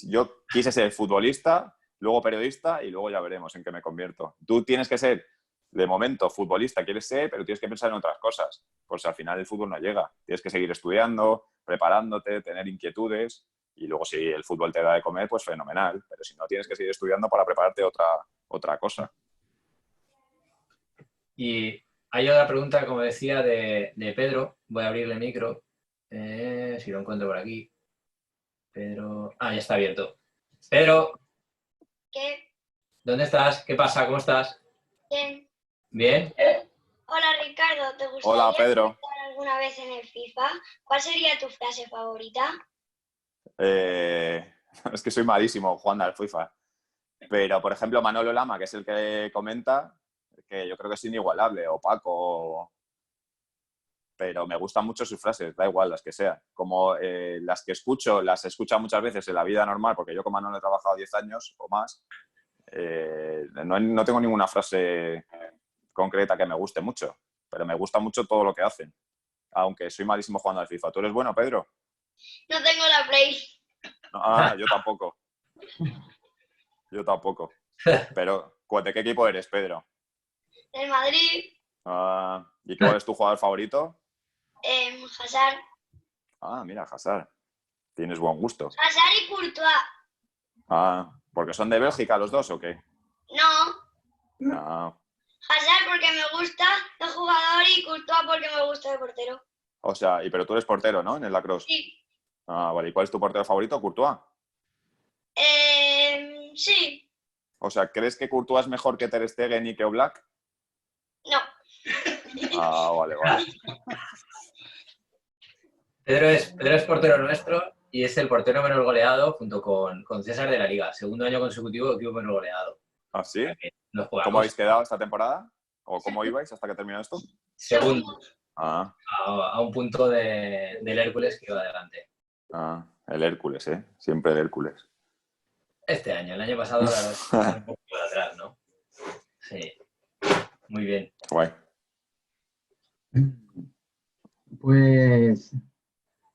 Yo quise ser futbolista, luego periodista y luego ya veremos en qué me convierto. Tú tienes que ser, de momento, futbolista, quieres ser, pero tienes que pensar en otras cosas. Pues al final el fútbol no llega. Tienes que seguir estudiando, preparándote, tener inquietudes y luego si el fútbol te da de comer, pues fenomenal. Pero si no, tienes que seguir estudiando para prepararte otra cosa. Y hay otra pregunta, como decía, de Pedro. Voy a abrirle el micro. Si lo encuentro por aquí. Pedro... ya está abierto. Pedro. ¿Qué? ¿Dónde estás? ¿Qué pasa? ¿Cómo estás? Bien. ¿Bien? Hola, Ricardo. ¿Te gustaría Hola, Pedro. jugar alguna vez en el FIFA? ¿Cuál sería tu frase favorita? Es que soy malísimo jugando al FIFA. Pero, por ejemplo, Manolo Lama, que es el que comenta, que yo creo que es inigualable, opaco, pero me gustan mucho sus frases, da igual las que sean. Como las que escucho, las escucho muchas veces en la vida normal, porque yo con Manolo he trabajado 10 años o más, no tengo ninguna frase concreta que me guste mucho, pero me gusta mucho todo lo que hacen, aunque soy malísimo jugando al FIFA. ¿Tú eres bueno, Pedro? No tengo la Play. Yo tampoco. Yo tampoco. Pero, ¿de qué equipo eres, Pedro? Del Madrid. ¿Y cuál es tu jugador favorito? Hazard. Mira, Hazard. Tienes buen gusto. Hazard y Courtois. ¿Porque son de Bélgica los dos o qué? No. Hazard porque me gusta de jugador y Courtois porque me gusta de portero. O sea, pero tú eres portero, ¿no? En el lacrosse. Sí. Ah, vale. ¿Y cuál es tu portero favorito? ¿Courtois? Sí. O sea, ¿crees que Courtois es mejor que Ter Stegen y que Oblak? No. Ah, vale. Pedro es portero nuestro y es el portero menos goleado junto con César de la Liga. Segundo año consecutivo equipo menos goleado. ¿Ah, sí? Nos jugamos. ¿Cómo habéis quedado esta temporada? ¿O cómo ibais hasta que terminó esto? Segundo. Ah, A un punto del Hércules que iba adelante. el Hércules, ¿eh? Siempre el Hércules. Este año, el año pasado, la verdad, es que un poco de atrás, ¿no? Sí. Muy bien. Guay. Pues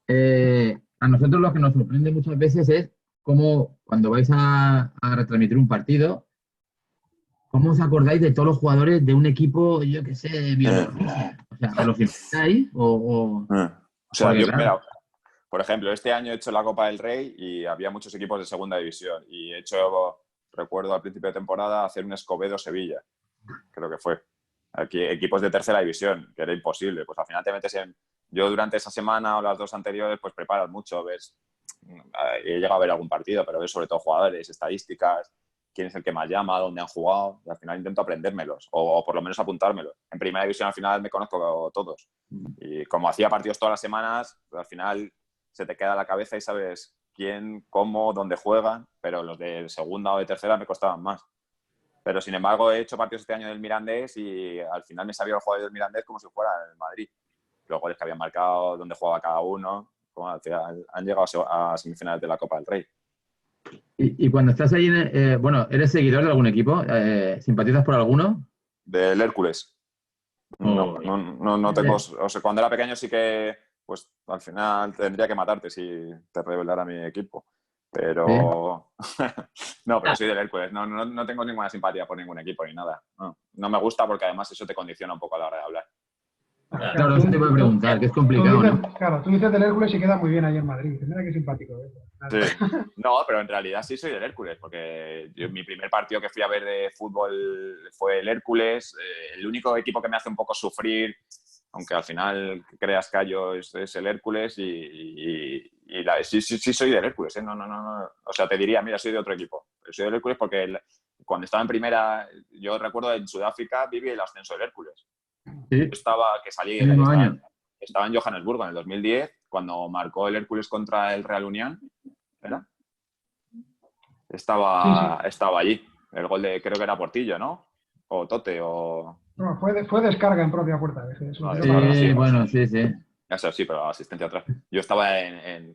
a nosotros lo que nos sorprende muchas veces es cómo cuando vais a retransmitir un partido, ¿cómo os acordáis de todos los jugadores de un equipo, yo qué sé, Bielorrusia? O sea, ¿os los inventáis o...? O sea, Porque, yo, claro. mira, por ejemplo, este año he hecho la Copa del Rey y había muchos equipos de segunda división. Y he hecho, recuerdo al principio de temporada, hacer un Escobedo-Sevilla, creo que fue. Aquí, equipos de tercera división, que era imposible. Pues al final te metes en... Yo durante esa semana o las dos anteriores, pues preparas mucho, ves... He llegado a ver algún partido, pero ves sobre todo jugadores, estadísticas, quién es el que más llama, dónde han jugado, y al final intento aprendérmelos, o por lo menos apuntármelos. En primera división al final me conozco todos. Y como hacía partidos todas las semanas, al final se te queda en la cabeza y sabes quién, cómo, dónde juegan, pero los de segunda o de tercera me costaban más. Pero sin embargo he hecho partidos este año del Mirandés y al final me sabía los jugadores del Mirandés como si fuera el Madrid. Los goles que habían marcado, dónde jugaba cada uno, como al final han llegado a semifinales de la Copa del Rey. Y cuando estás ahí, bueno, ¿eres seguidor de algún equipo? ¿Simpatizas por alguno? Del Hércules. No tengo... O sea, cuando era pequeño sí que, pues, al final tendría que matarte si te revelara mi equipo. Pero... no, pero soy del Hércules. No tengo ninguna simpatía por ningún equipo ni nada. No me gusta porque además eso te condiciona un poco a la hora de hablar. Claro, eso te voy a preguntar, que es complicado, ¿no? Claro, tú dices del Hércules y queda muy bien ahí en Madrid. Mira qué simpático. Sí. No, pero en realidad sí soy del Hércules, porque mi primer partido que fui a ver de fútbol fue el Hércules. El único equipo que me hace un poco sufrir, aunque al final creas callo, es el Hércules sí soy del Hércules. ¿eh? No. O sea, te diría, mira, soy de otro equipo. Pero soy del Hércules porque cuando estaba en primera, yo recuerdo en Sudáfrica viví el ascenso del Hércules. Sí. Estaba en Johannesburgo en el 2010, cuando marcó el Hércules contra el Real Unión. ¿Era? Estaba allí. El gol de, creo que era Portillo, ¿no? O Tote, o... No, fue descarga en propia puerta. Sí, bueno, sí. Eso sí, pero asistencia atrás. Yo estaba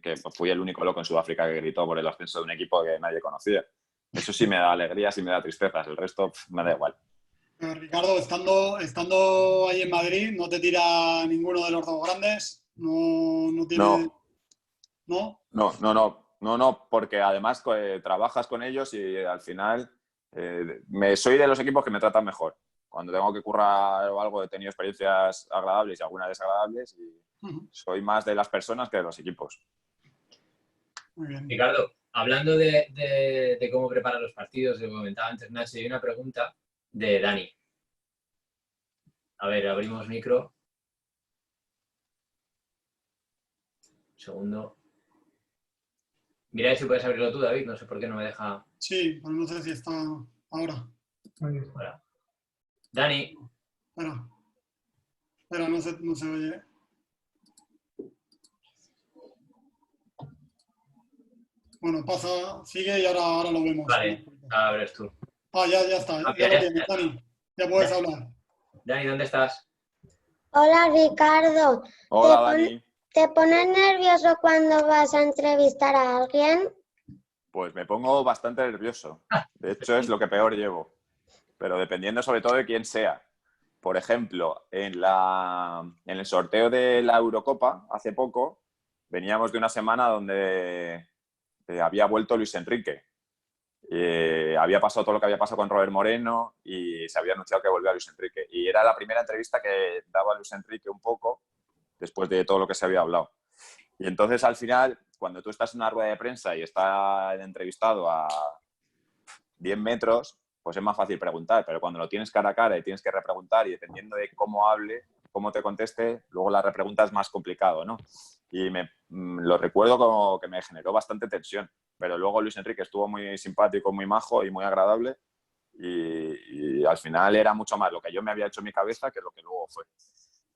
que fui el único loco en Sudáfrica que gritó por el ascenso de un equipo que nadie conocía. Eso sí me da alegrías y me da tristezas. El resto me da igual. Ricardo, estando ahí en Madrid, ¿no te tira ninguno de los dos grandes? ¿No tiene...? No, porque además trabajas con ellos y al final soy de los equipos que me tratan mejor. Cuando tengo que currar o algo, he tenido experiencias agradables y algunas desagradables y soy más de las personas que de los equipos. Muy bien. Ricardo, hablando de cómo preparar los partidos, lo comentaba antes Nacho, hay una pregunta de Dani. A ver, abrimos micro. Un segundo. Mira si puedes abrirlo tú, David. No sé por qué no me deja. Sí, pero no sé si está ahora. Ahora. Dani. Espera, no se oye. Bueno, pasa, sigue y ahora lo vemos. Vale, abres tú. Ya está. Ya lo tienes, Dani. Ya puedes hablar. Dani, ¿dónde estás? Hola, Ricardo. Hola, Dani. ¿Te pones nervioso cuando vas a entrevistar a alguien? Pues me pongo bastante nervioso. De hecho, es lo que peor llevo. Pero dependiendo sobre todo de quién sea. Por ejemplo, en el sorteo de la Eurocopa, hace poco, veníamos de una semana donde había vuelto Luis Enrique. Había pasado todo lo que había pasado con Robert Moreno y se había anunciado que volvía Luis Enrique. Y era la primera entrevista que daba Luis Enrique un poco después de todo lo que se había hablado. Y entonces, al final, cuando tú estás en una rueda de prensa y está el entrevistado a 10 metros, pues es más fácil preguntar, pero cuando lo tienes cara a cara y tienes que repreguntar y dependiendo de cómo hable, cómo te conteste, luego la repregunta es más complicado, ¿no? Y lo recuerdo como que me generó bastante tensión, pero luego Luis Enrique estuvo muy simpático, muy majo y muy agradable y al final era mucho más lo que yo me había hecho en mi cabeza que lo que luego fue.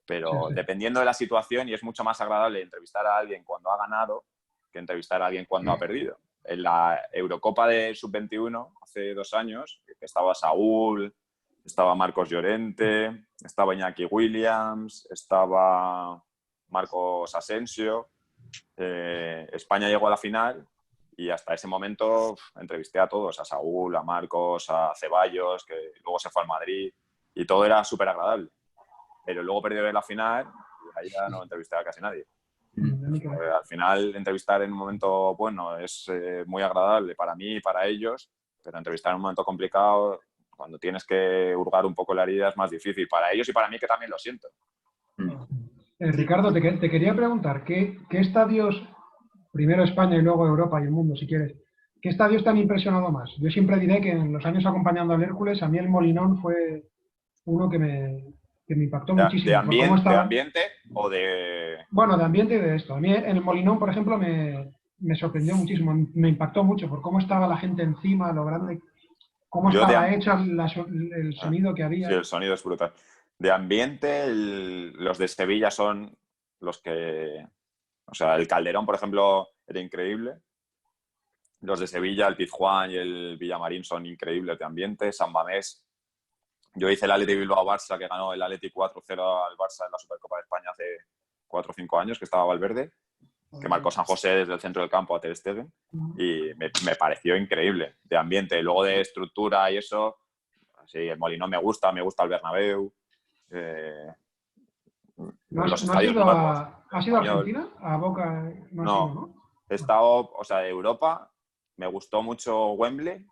Pero Sí. dependiendo de la situación, y es mucho más agradable entrevistar a alguien cuando ha ganado que entrevistar a alguien cuando ha perdido. En la Eurocopa de Sub-21, hace 2 años, estaba Saúl, estaba Marcos Llorente, estaba Iñaki Williams, estaba Marcos Asensio. España llegó a la final y hasta ese momento entrevisté a todos, a Saúl, a Marcos, a Ceballos, que luego se fue al Madrid, y todo era súper agradable. Pero luego perdió en la final y ahí ya no entrevisté a casi nadie. Al final, entrevistar en un momento bueno es muy agradable para mí y para ellos, pero entrevistar en un momento complicado, cuando tienes que hurgar un poco la herida, es más difícil para ellos y para mí, que también lo siento. Ricardo, te quería preguntar, ¿qué estadios, primero España y luego Europa y el mundo, si quieres, qué estadios te han impresionado más? Yo siempre diré que en los años acompañando al Hércules, a mí el Molinón fue uno que me impactó muchísimo. ¿De ¿De ambiente o de...? Bueno, de ambiente y de esto. A mí en el Molinón, por ejemplo, me sorprendió muchísimo, me impactó mucho por cómo estaba la gente encima, lo grande, cómo estaba hecho el sonido que había. Sí, el sonido es brutal. De ambiente, los de Sevilla son los que... O sea, el Calderón, por ejemplo, era increíble. Los de Sevilla, el Pizjuán y el Villamarín son increíbles de ambiente. San Mamés. Yo hice el Athletic Bilbao-Barça, que ganó el Athletic 4-0 al Barça en la Supercopa de España hace 4 o 5 años, que estaba Valverde, que marcó San José desde el centro del campo a Ter Stegen, y me pareció increíble de ambiente. Y luego de estructura y eso, sí, el Molinón me gusta el Bernabéu. ¿Has ido a Argentina? ¿A Boca? No, he estado, o sea, de Europa, me gustó mucho Wembley,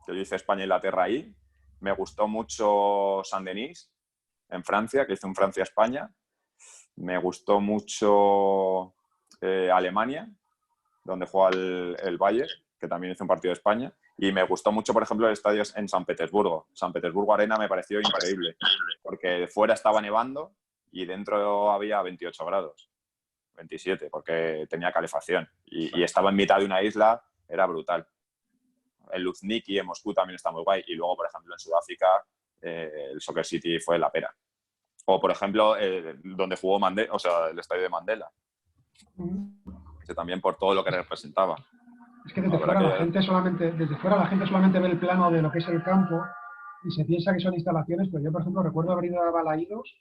que yo hice España-Inglaterra ahí. Me gustó mucho Saint-Denis, en Francia, que hice un Francia-España. Me gustó mucho Alemania, donde juega el Bayern, que también hizo un partido de España. Y me gustó mucho, por ejemplo, el estadio en San Petersburgo. San Petersburgo Arena me pareció increíble, porque fuera estaba nevando y dentro había 28 grados, 27, porque tenía calefacción. Y estaba en mitad de una isla, era brutal. El Luzhniki en Moscú también está muy guay. Y luego, por ejemplo, en Sudáfrica, el Soccer City fue la pera. O, por ejemplo, donde jugó Mandela, o sea, el estadio de Mandela. Ese también por todo lo que representaba. Es que desde fuera la gente solamente ve el plano de lo que es el campo y se piensa que son instalaciones, pero yo, por ejemplo, recuerdo haber ido a Balaídos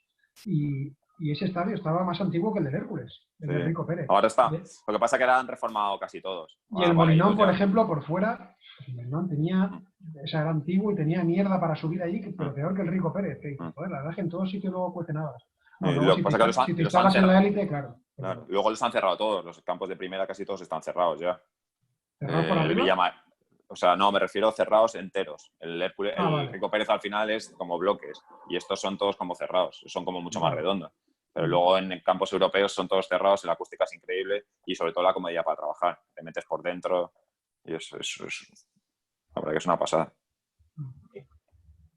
y ese estadio estaba más antiguo que el del Hércules, el de Rico Pérez. Ahora está. Lo que pasa es que han reformado casi todos. Y el Molinón, por ejemplo, por fuera, el Molinón era antiguo y tenía mierda para subir allí, pero peor que el Rico Pérez. Que, joder, la verdad es que en todos sitios luego cuece nada. Lo que pasa es que si te instalas en la élite, claro. Luego los han cerrado todos. Los campos de primera casi todos están cerrados ya. ¿Cerrados por arriba? O sea, no, me refiero a cerrados enteros. El Rico Pérez al final es como bloques y estos son todos como cerrados. Son como mucho más redondos. Pero luego en campos europeos son todos cerrados, la acústica es increíble y sobre todo la comodidad para trabajar. Te metes por dentro y eso es la verdad que es una pasada.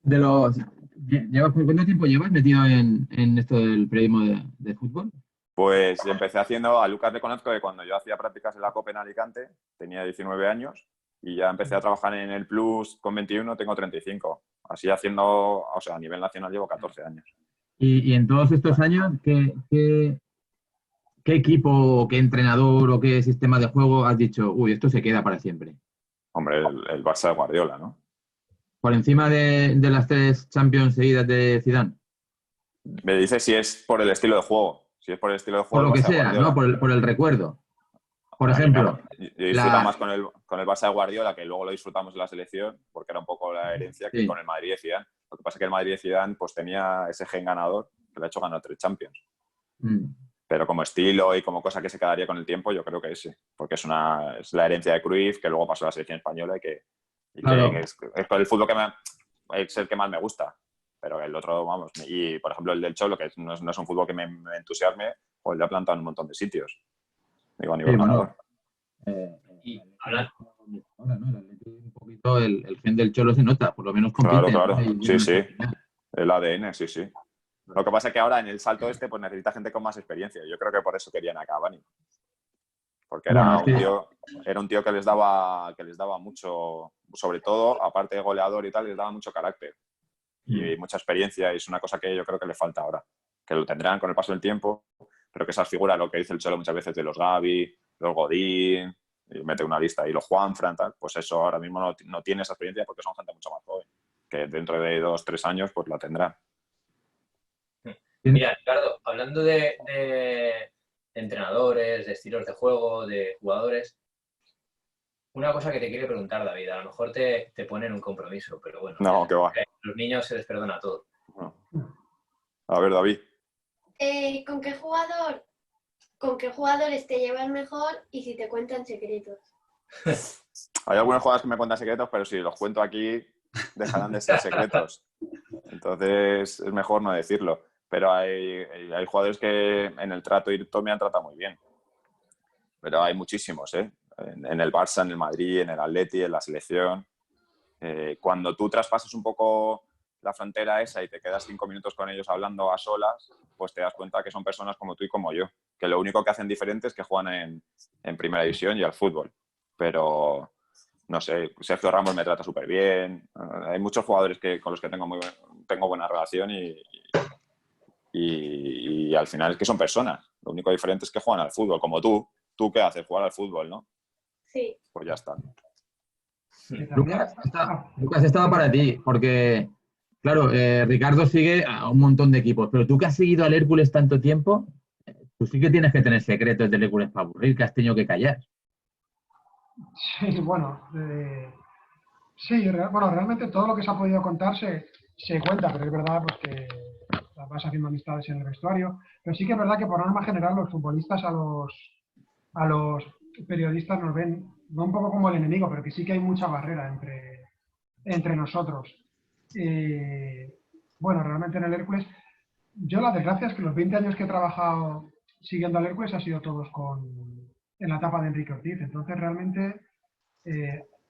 ¿Cuánto tiempo llevas metido en esto del periodismo de fútbol? Pues empecé haciendo, a Lucas le conozco de cuando yo hacía prácticas en la COPE en Alicante, tenía 19 años y ya empecé a trabajar en el Plus con 21, tengo 35. Así haciendo, o sea, a nivel nacional llevo 14 años. Y en todos estos años, ¿qué equipo, o qué entrenador o qué sistema de juego has dicho, uy, esto se queda para siempre? Hombre, el Barça de Guardiola, ¿no? ¿Por encima de las 3 Champions seguidas de Zidane? Me dice si es por el estilo de juego. Si es por el estilo de juego. Por lo que sea, ¿no? Por el recuerdo. Por ejemplo. Yo disfruto más con el Barça de Guardiola, que luego lo disfrutamos en la selección, porque era un poco la herencia que con el Madrid de Zidane. Lo que pasa es que el Madrid de Zidane pues, tenía ese gen ganador que le ha hecho ganar 3 Champions. Pero como estilo y como cosa que se quedaría con el tiempo, yo creo que ese. Porque es la herencia de Cruyff, que luego pasó a la selección española y que es el fútbol que es el que más me gusta. Pero el otro, vamos, y por ejemplo el del Cholo, que no es un fútbol que me entusiasme, pues le ha plantado en un montón de sitios. Digo, a nivel ganador. Y hablar. Un poquito eso el gen del Cholo se nota, por lo menos compite. Claro. ¿no? Y Sí, sí. final. El ADN, sí, sí. Lo que pasa es que ahora en el salto pues necesita gente con más experiencia. Yo creo que por eso querían a Cavani. Porque era un tío que les daba mucho, sobre todo, aparte de goleador y tal, les daba mucho carácter y mucha experiencia, y es una cosa que yo creo que le falta ahora. Que lo tendrán con el paso del tiempo, pero que esas figuras, lo que dice el Cholo muchas veces de los Gavi, los Godín, y mete una lista, y los Juanfran, tal, pues eso ahora mismo no tiene esa experiencia porque son gente mucho más joven, que dentro de 2-3 años pues la tendrán. Mira, Ricardo, hablando de entrenadores, de estilos de juego, de jugadores, una cosa que te quiero preguntar, David, a lo mejor te pone en un compromiso, pero bueno, No, que va. los niños se les perdona todo. No. A ver, David. ¿Con qué jugadores te llevas mejor y si te cuentan secretos? Hay algunos jugadores que me cuentan secretos, pero si los cuento aquí dejarán de ser secretos. Entonces es mejor no decirlo. Pero hay jugadores que en el trato directo me han tratado muy bien. Pero hay muchísimos, ¿eh? En el Barça, en el Madrid, en el Atleti, en la selección. Cuando tú traspasas un poco la frontera esa y te quedas 5 minutos con ellos hablando a solas, pues te das cuenta que son personas como tú y como yo. Que lo único que hacen diferente es que juegan en primera división y al fútbol. Pero, no sé, Sergio Ramos me trata súper bien. Hay muchos jugadores con los que tengo buena relación y al final es que son personas. Lo único diferente es que juegan al fútbol, como tú. ¿Tú qué haces? Jugar al fútbol, ¿no? Sí. Pues ya está. Lucas, estaba para ti, porque, claro, Ricardo sigue a un montón de equipos, pero tú que has seguido al Hércules tanto tiempo, tú sí que tienes que tener secretos del Hércules para aburrir, que has tenido que callar. Sí, bueno, realmente todo lo que se ha podido contar se cuenta, pero es verdad pues, que vas haciendo amistades en el vestuario. Pero sí que es verdad que por norma general los futbolistas a los periodistas nos ven no un poco como el enemigo, pero que sí que hay mucha barrera entre nosotros. Bueno, realmente en el Hércules, yo la desgracia es que los 20 años que he trabajado siguiendo al Hércules ha sido todos en la etapa de Enrique Ortiz. Entonces realmente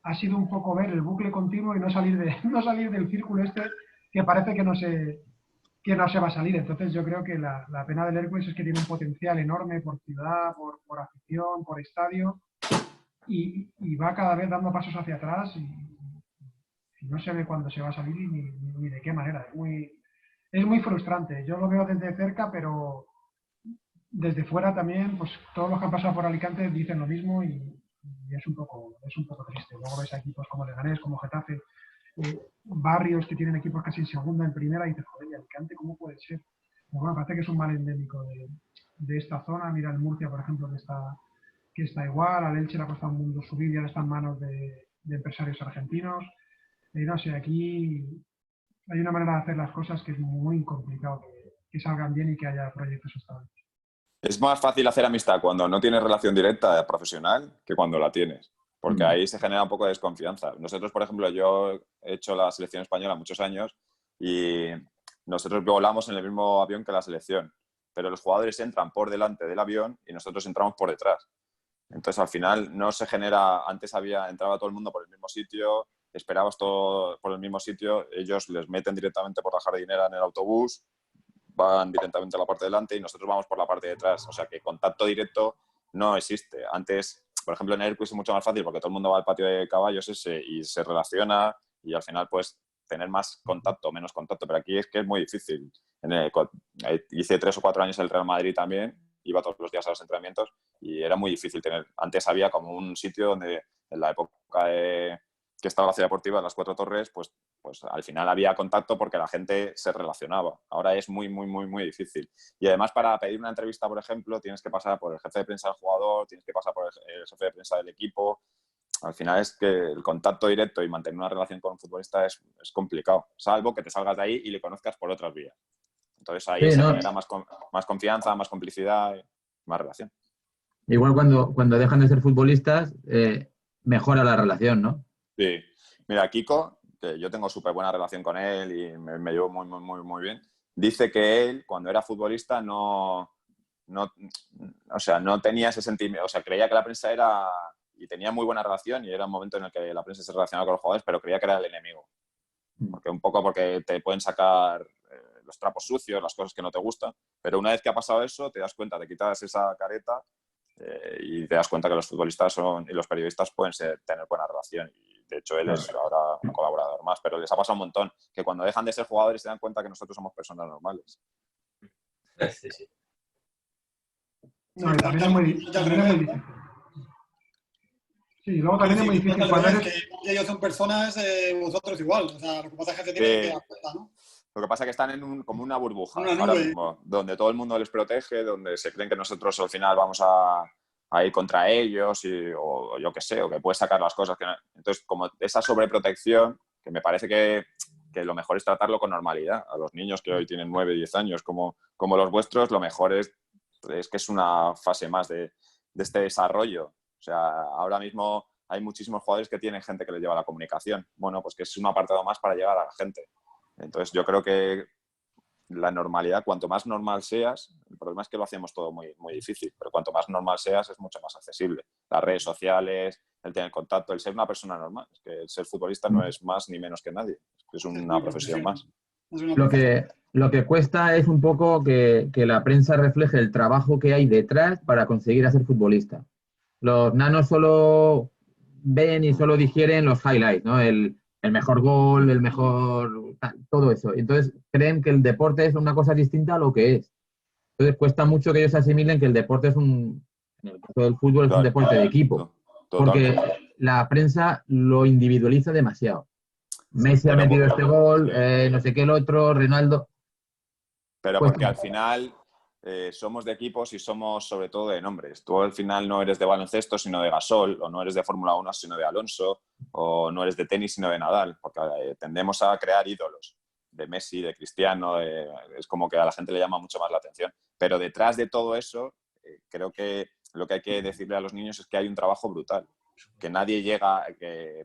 ha sido un poco ver el bucle continuo y no salir del círculo este que parece que no se va a salir. Entonces yo creo que la pena del Hércules es que tiene un potencial enorme por ciudad, por afición, por estadio, y va cada vez dando pasos hacia atrás y no se ve cuándo se va a salir ni de qué manera. Es muy frustrante. Yo lo veo desde cerca, pero desde fuera también, pues todos los que han pasado por Alicante dicen lo mismo y es un poco triste. Luego ves a equipos como Leganés, como Getafe, barrios que tienen equipos casi en segunda, en primera, y dices, joder, ¿y Alicante cómo puede ser? Pero bueno, parece que es un mal endémico de esta zona. Mira el Murcia, por ejemplo, que está igual. Al Elche le ha costado un mundo subir y ahora está en manos de empresarios argentinos. No sé, aquí hay una manera de hacer las cosas que es muy complicado que salgan bien y que haya proyectos estables. Es más fácil hacer amistad cuando no tienes relación directa profesional que cuando la tienes, porque ahí se genera un poco de desconfianza. Nosotros, por ejemplo, yo he hecho la selección española muchos años y nosotros volamos en el mismo avión que la selección, pero los jugadores entran por delante del avión y nosotros entramos por detrás. Entonces, al final, no se genera... Antes entraba todo el mundo por el mismo sitio, esperabas todo por el mismo sitio, ellos les meten directamente por la jardinera en el autobús, van directamente a la parte de delante y nosotros vamos por la parte de atrás. O sea que contacto directo no existe. Antes, por ejemplo, en Hércules es mucho más fácil porque todo el mundo va al patio de caballos ese y se relaciona y al final puedes tener más contacto, menos contacto. Pero aquí es que es muy difícil. Hice 3 o 4 años en el Real Madrid también, iba todos los días a los entrenamientos y era muy difícil tener... Antes había como un sitio donde en la época que estaba la ciudad deportiva, las 4 Torres, pues al final había contacto porque la gente se relacionaba. Ahora es muy, muy, muy, muy difícil. Y además para pedir una entrevista, por ejemplo, tienes que pasar por el jefe de prensa del jugador, tienes que pasar por el jefe de prensa del equipo. Al final es que el contacto directo y mantener una relación con un futbolista es complicado, salvo que te salgas de ahí y le conozcas por otras vías. Entonces ahí se genera más confianza, más complicidad, más relación. Igual cuando dejan de ser futbolistas, mejora la relación, ¿no? Sí. Mira, Kiko, que yo tengo súper buena relación con él y me llevo muy, muy, muy, muy bien, dice que él, cuando era futbolista, no tenía ese sentimiento, o sea, creía que la prensa era y tenía muy buena relación y era un momento en el que la prensa se relacionaba con los jugadores, pero creía que era el enemigo. Porque te pueden sacar los trapos sucios, las cosas que no te gustan, pero una vez que ha pasado eso, te das cuenta, te quitas esa careta y te das cuenta que los futbolistas y los periodistas pueden tener buena relación. Y de hecho, él es ahora un colaborador más, pero les ha pasado un montón, que cuando dejan de ser jugadores se dan cuenta que nosotros somos personas normales. Sí, sí. No, y también es muy difícil. Sí, luego también es muy difícil cuando eres... que ellos son personas, vosotros igual. O sea, lo que pasa es que se tienen que dar cuenta, ¿no? Lo que pasa es que están como una burbuja Una ahora nube. mismo, donde todo el mundo les protege, donde se creen que nosotros al final vamos a ir contra ellos o yo qué sé, o que puedes sacar las cosas. Entonces, como esa sobreprotección, que me parece que lo mejor es tratarlo con normalidad. A los niños que hoy tienen 9, 10 años, como los vuestros, lo mejor es que es una fase más de este desarrollo. O sea, ahora mismo hay muchísimos jugadores que tienen gente que les lleva la comunicación. Bueno, pues que es un apartado más para llegar a la gente. Entonces, yo creo que la normalidad, cuanto más normal seas, el problema es que lo hacemos todo muy, muy difícil, pero cuanto más normal seas es mucho más accesible. Las redes sociales, el tener contacto, el ser una persona normal. Es que el ser futbolista no es más ni menos que nadie. Es una profesión más. Lo que cuesta es un poco que la prensa refleje el trabajo que hay detrás para conseguir ser futbolista. Los nanos solo ven y solo digieren los highlights, ¿no? El mejor gol, el mejor... todo eso. Entonces creen que el deporte es una cosa distinta a lo que es. Entonces cuesta mucho que ellos asimilen que el deporte en el caso del fútbol, es un deporte de equipo. Porque la prensa lo individualiza demasiado. Messi ha metido este gol, no sé qué el otro, Ronaldo. Pero porque al final somos de equipos y somos sobre todo de nombres. Tú al final no eres de baloncesto sino de Gasol, o no eres de Fórmula 1 sino de Alonso, o no eres de tenis sino de Nadal, porque tendemos a crear ídolos de Messi, de Cristiano, es como que a la gente le llama mucho más la atención. Pero detrás de todo eso, creo que lo que hay que decirle a los niños es que hay un trabajo brutal, que nadie llega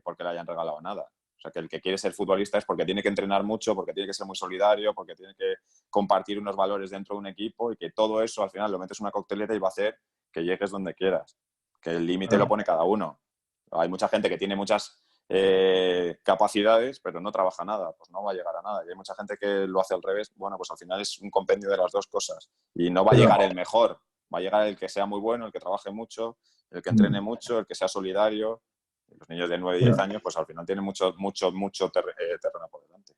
porque le hayan regalado nada. O sea, que el que quiere ser futbolista es porque tiene que entrenar mucho, porque tiene que ser muy solidario, porque tiene que compartir unos valores dentro de un equipo y que todo eso al final lo metes en una coctelera y va a hacer que llegues donde quieras. Que el límite lo pone cada uno. Hay mucha gente que tiene muchas capacidades, pero no trabaja nada, pues no va a llegar a nada. Y hay mucha gente que lo hace al revés. Bueno, pues al final es un compendio de las dos cosas. Y no va a llegar el mejor, va a llegar el que sea muy bueno, el que trabaje mucho, el que entrene mucho, el que sea solidario. Los niños de 9 y 10 años, pues al final tienen mucho terreno por delante.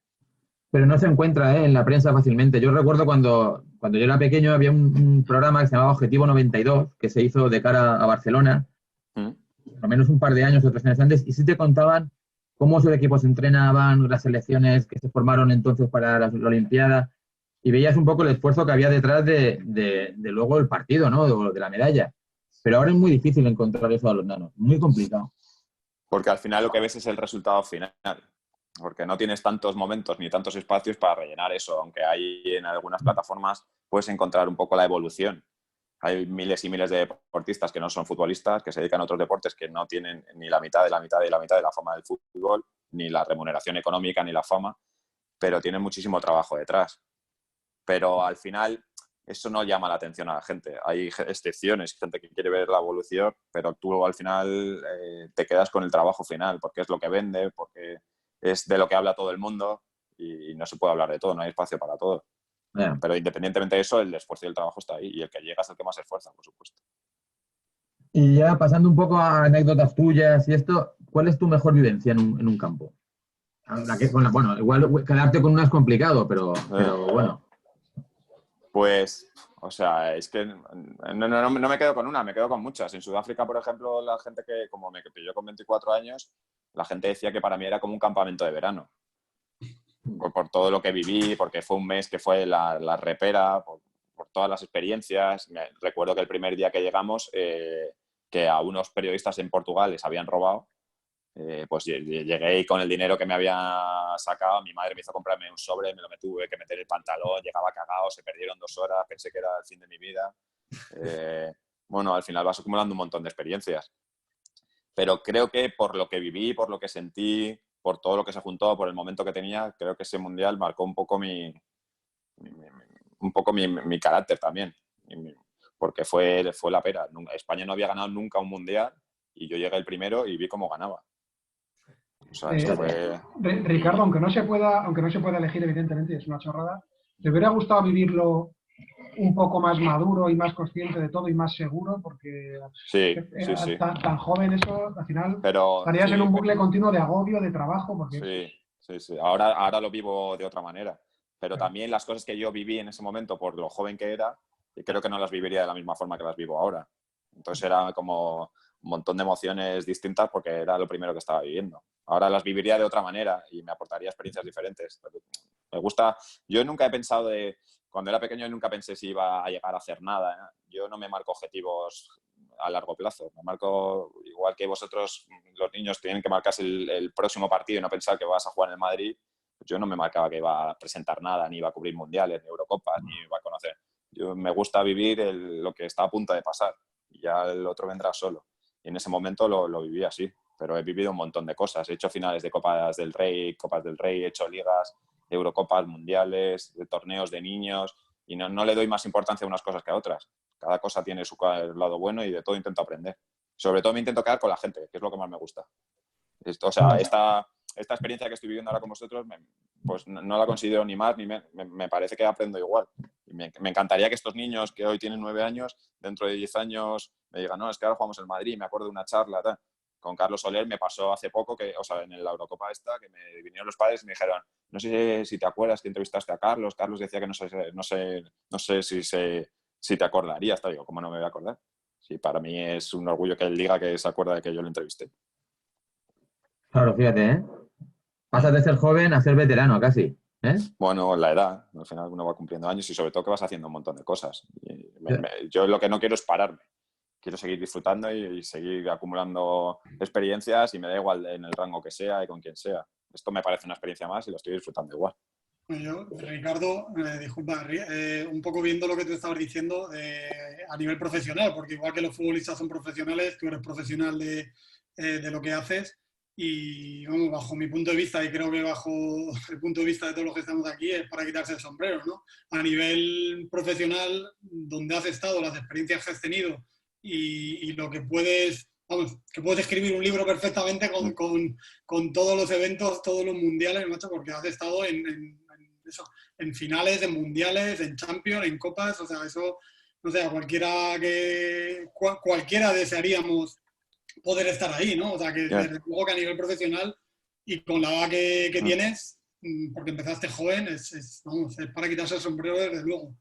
Pero no se encuentra en la prensa fácilmente. Yo recuerdo cuando yo era pequeño había un programa que se llamaba Objetivo 92, que se hizo de cara a Barcelona, por lo menos un par de años o 3 años antes, y sí te contaban cómo sus equipos entrenaban, las selecciones que se formaron entonces para la Olimpiada, y veías un poco el esfuerzo que había detrás de luego el partido, ¿no? De la medalla. Pero ahora es muy difícil encontrar eso a los nanos, muy complicado. Porque al final lo que ves es el resultado final, porque no tienes tantos momentos ni tantos espacios para rellenar eso, aunque hay en algunas plataformas puedes encontrar un poco la evolución. Hay miles y miles de deportistas que no son futbolistas, que se dedican a otros deportes que no tienen ni la mitad de la mitad de la mitad de la fama del fútbol, ni la remuneración económica, ni la fama, pero tienen muchísimo trabajo detrás. Pero al final eso no llama la atención a la gente. Hay excepciones, gente que quiere ver la evolución, pero tú al final te quedas con el trabajo final, porque es lo que vende, porque es de lo que habla todo el mundo y no se puede hablar de todo, no hay espacio para todo. Yeah. Pero independientemente de eso, el esfuerzo y el trabajo está ahí y el que llega es el que más se esfuerza, por supuesto. Y ya pasando un poco a anécdotas tuyas y esto, ¿cuál es tu mejor vivencia en un campo? Bueno, igual quedarte con una es complicado, pero bueno. Pues, o sea, es que no me quedo con una, me quedo con muchas. En Sudáfrica, por ejemplo, la gente que, como me pilló con 24 años, la gente decía que para mí era como un campamento de verano. Por todo lo que viví, porque fue un mes que fue la repera, por todas las experiencias. Recuerdo que el primer día que llegamos, que a unos periodistas en Portugal les habían robado, pues llegué y con el dinero que me había sacado, mi madre me hizo comprarme un sobre, me lo tuve que meter en el pantalón, llegaba cagado, se perdieron 2 horas, pensé que era el fin de mi vida. Bueno, al final vas acumulando un montón de experiencias. Pero creo que por lo que viví, por lo que sentí, por todo lo que se juntó, por el momento que tenía, creo que ese mundial marcó un poco mi carácter también. Porque fue la pera. España no había ganado nunca un mundial y yo llegué el primero y vi cómo ganaba. O sea, esto fue... Ricardo, aunque no se pueda elegir, evidentemente, es una chorrada, ¿te hubiera gustado vivirlo un poco más maduro y más consciente de todo y más seguro? Porque Sí. tan joven eso, al final Pero, estarías en un bucle continuo de agobio, de trabajo. Porque... Sí. Ahora lo vivo de otra manera. Pero también las cosas que yo viví en ese momento, por lo joven que era, creo que no las viviría de la misma forma que las vivo ahora. Entonces era como un montón de emociones distintas porque era lo primero que estaba viviendo. Ahora las viviría de otra manera y me aportaría experiencias diferentes. Me gusta... Yo nunca he pensado de... Cuando era pequeño nunca pensé si iba a llegar a hacer nada, ¿eh? Yo no me marco objetivos a largo plazo. Me marco, igual que vosotros, los niños tienen que marcarse el próximo partido y no pensar que vas a jugar en el Madrid. Yo no me marcaba que iba a presentar nada, ni iba a cubrir mundiales, ni Eurocopas, ni iba a conocer. Me gusta vivir lo que está a punto de pasar y ya el otro vendrá solo. Y en ese momento lo viví así, pero he vivido un montón de cosas. He hecho finales de Copas del Rey, he hecho ligas, Eurocopas, mundiales, de torneos de niños y no le doy más importancia a unas cosas que a otras. Cada cosa tiene su lado bueno y de todo intento aprender. Sobre todo me intento quedar con la gente, que es lo que más me gusta. O sea, esta experiencia que estoy viviendo ahora con vosotros, pues no la considero ni más, ni me parece que aprendo igual. Y me encantaría que estos niños que hoy tienen 9 años, dentro de 10 años, me digan, no, es que ahora jugamos en Madrid, me acuerdo de una charla, tal. Con Carlos Soler me pasó hace poco, en la Eurocopa esta, que me vinieron los padres y me dijeron, no sé si te acuerdas que entrevistaste a Carlos. Carlos decía que no sé si te acordarías. Digo, ¿cómo no me voy a acordar? Sí, para mí es un orgullo que él diga que se acuerda de que yo lo entrevisté. Claro, fíjate, ¿eh? Pasas de ser joven a ser veterano casi, ¿eh? Bueno, la edad, al final uno va cumpliendo años y sobre todo que vas haciendo un montón de cosas. Yo lo que no quiero es pararme. Quiero seguir disfrutando y seguir acumulando experiencias y me da igual en el rango que sea y con quien sea. Esto me parece una experiencia más y lo estoy disfrutando igual. Yo, Ricardo, disculpa, un poco viendo lo que tú estabas diciendo a nivel profesional, porque igual que los futbolistas son profesionales, tú eres profesional de lo que haces y, vamos, bajo mi punto de vista y creo que bajo el punto de vista de todos los que estamos aquí es para quitarse el sombrero, ¿no? A nivel profesional, donde has estado, las experiencias que has tenido y lo que puedes... Vamos, que puedes escribir un libro perfectamente con todos los eventos, todos los mundiales, macho, porque has estado en finales, en mundiales, en Champions, en copas, o sea, eso, no sé, cualquiera desearíamos poder estar ahí, ¿no? O sea, que desde luego que a nivel profesional y con la edad que tienes, porque empezaste joven, es para quitarse el sombrero desde luego.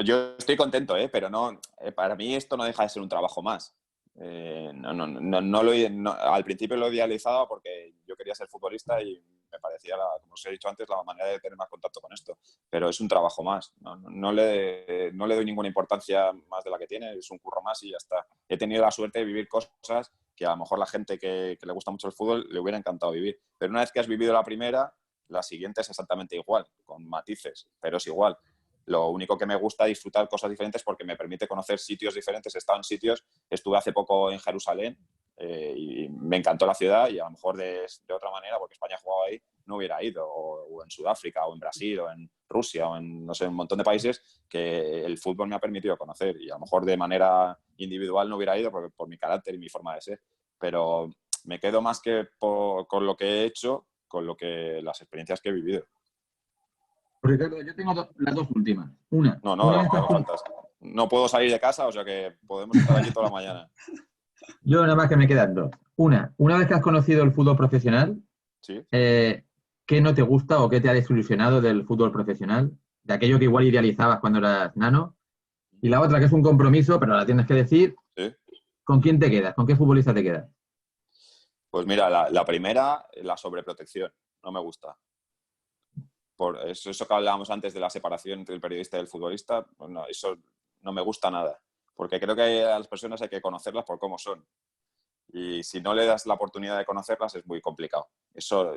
Yo estoy contento, pero no, para mí esto no deja de ser un trabajo más. Al principio lo he idealizado porque yo quería ser futbolista y me parecía, como os he dicho antes, la manera de tener más contacto con esto. Pero es un trabajo más. No le doy ninguna importancia más de la que tiene. Es un curro más y ya está. He tenido la suerte de vivir cosas que a lo mejor la gente que le gusta mucho el fútbol le hubiera encantado vivir. Pero una vez que has vivido la primera, la siguiente es exactamente igual, con matices, pero es igual. Lo único que me gusta es disfrutar cosas diferentes porque me permite conocer sitios diferentes. He estado en sitios, estuve hace poco en Jerusalén y me encantó la ciudad y a lo mejor de otra manera, porque España jugaba ahí, no hubiera ido. O en Sudáfrica, o en Brasil, o en Rusia, o en, no sé, un montón de países que el fútbol me ha permitido conocer. Y a lo mejor de manera individual no hubiera ido por mi carácter y mi forma de ser. Pero me quedo más que con lo que he hecho, con las experiencias que he vivido. Ricardo, yo tengo las dos últimas. Una. No puedo salir de casa, o sea que podemos estar aquí toda la mañana. Yo nada más que me quedan dos. Una vez que has conocido el fútbol profesional, ¿sí? ¿Qué no te gusta o qué te ha desilusionado del fútbol profesional? De aquello que igual idealizabas cuando eras nano. Y la otra, que es un compromiso, pero la tienes que decir. ¿Sí? ¿Con quién te quedas? ¿Con qué futbolista te quedas? Pues mira, la primera, la sobreprotección. No me gusta. Por eso que hablábamos antes de la separación entre el periodista y el futbolista, pues no, eso no me gusta nada. Porque creo que a las personas hay que conocerlas por cómo son. Y si no le das la oportunidad de conocerlas es muy complicado. Eso,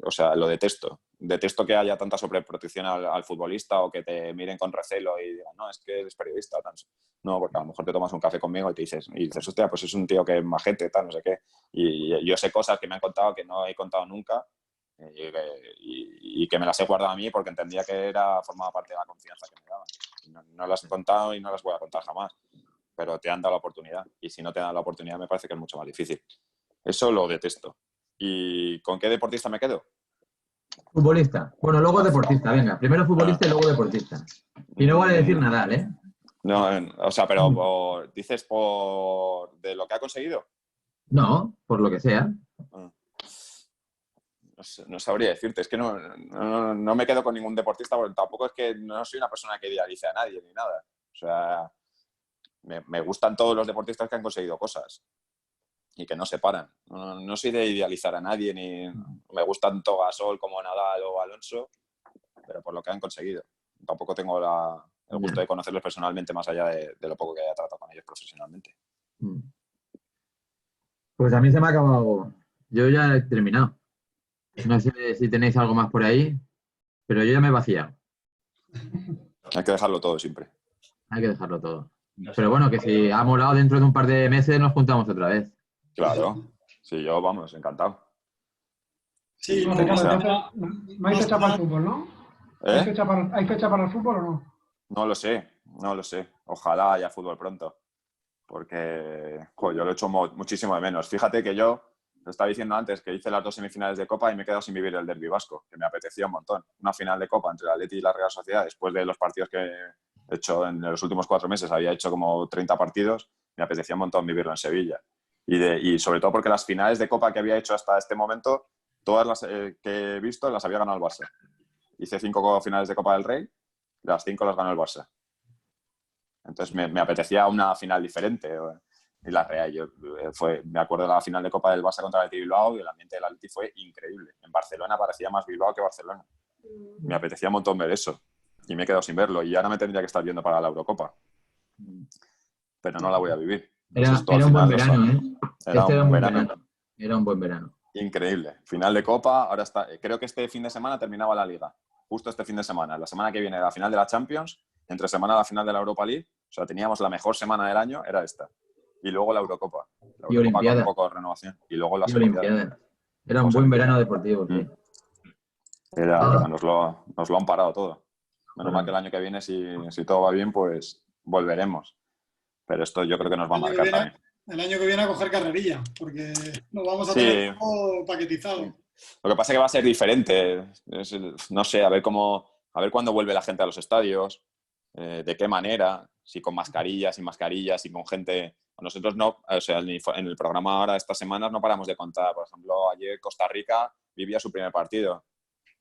o sea, lo detesto. Detesto que haya tanta sobreprotección al futbolista o que te miren con recelo y digan, no, es que eres periodista. Tal. No, porque a lo mejor te tomas un café conmigo y dices, hostia, pues es un tío que es majete, tal, no sé qué. Y yo sé cosas que me han contado que no he contado nunca y que me las he guardado a mí porque entendía que formaba parte de la confianza que me daban. No las he contado y no las voy a contar jamás. pero te han dado la oportunidad. Y si no te dan la oportunidad, me parece que es mucho más difícil. Eso lo detesto. ¿Y con qué deportista me quedo? Futbolista. Bueno, luego deportista, venga. Primero futbolista y luego deportista. Y no vale decir Nadal, ¿eh? No, o sea, pero dices por de lo que ha conseguido. No, por lo que sea. No sabría decirte, es que no me quedo con ningún deportista, porque tampoco es que no soy una persona que idealice a nadie ni nada. O sea, me gustan todos los deportistas que han conseguido cosas y que no se paran. No soy de idealizar a nadie, ni me gusta tanto Gasol como Nadal o Alonso, pero por lo que han conseguido. Tampoco tengo el gusto de conocerlos personalmente más allá de lo poco que haya tratado con ellos profesionalmente. Pues a mí se me ha acabado. Yo ya he terminado. No sé si tenéis algo más por ahí, pero yo ya me he vaciado. Hay que dejarlo todo siempre. Hay que dejarlo todo. Pero bueno, que si ha molado, dentro de un par de meses nos juntamos otra vez. Claro. Sí, yo, vamos, encantado. Sí, No, Ricardo, no hay fecha para el fútbol, ¿no? ¿Hay fecha para el fútbol o no? No lo sé. Ojalá haya fútbol pronto. Porque yo lo echo muchísimo de menos. Fíjate que yo, lo estaba diciendo antes, que hice las 2 semifinales de Copa y me he quedado sin vivir el derbi vasco, que me apetecía un montón. Una final de Copa entre el Atleti y la Real Sociedad, después de los partidos que he hecho en los últimos 4 meses, había hecho como 30 partidos, me apetecía un montón vivirlo en Sevilla. Y sobre todo porque las finales de Copa que había hecho hasta este momento, todas las que he visto las había ganado el Barça. Hice 5 finales de Copa del Rey, las 5 las ganó el Barça. Entonces me apetecía una final diferente. Y la Real, me acuerdo de la final de Copa del Barça contra el Atleti Bilbao y el ambiente del Atleti fue increíble. En Barcelona parecía más Bilbao que Barcelona. Me apetecía un montón ver eso. Y me he quedado sin verlo. Y ahora me tendría que estar viendo para la Eurocopa. Pero no la voy a vivir. Era un buen verano, ¿eh? Era un buen verano. Era un buen verano. Increíble. Final de Copa, ahora está. Creo que este fin de semana terminaba la Liga. Justo este fin de semana. La semana que viene la final de la Champions. Entre semana la final de la Europa League. O sea, teníamos la mejor semana del año, era esta. Y luego la Eurocopa. La y Eurocopa Olimpiada. con un poco de renovación. Y luego las Olimpiadas. Era un buen verano deportivo, sí. Nos lo han parado todo. Menos mal que el año que viene, si todo va bien, pues volveremos. Pero esto yo creo que nos va a marcar también. El año que viene a coger carrerilla, porque nos vamos a tener todo paquetizado. Lo que pasa es que va a ser diferente. No sé, a ver cuándo vuelve la gente a los estadios, de qué manera, si con mascarillas, sin mascarillas, si con gente... Nosotros no, o sea, en el programa ahora estas semanas no paramos de contar. Por ejemplo, ayer Costa Rica vivía su primer partido,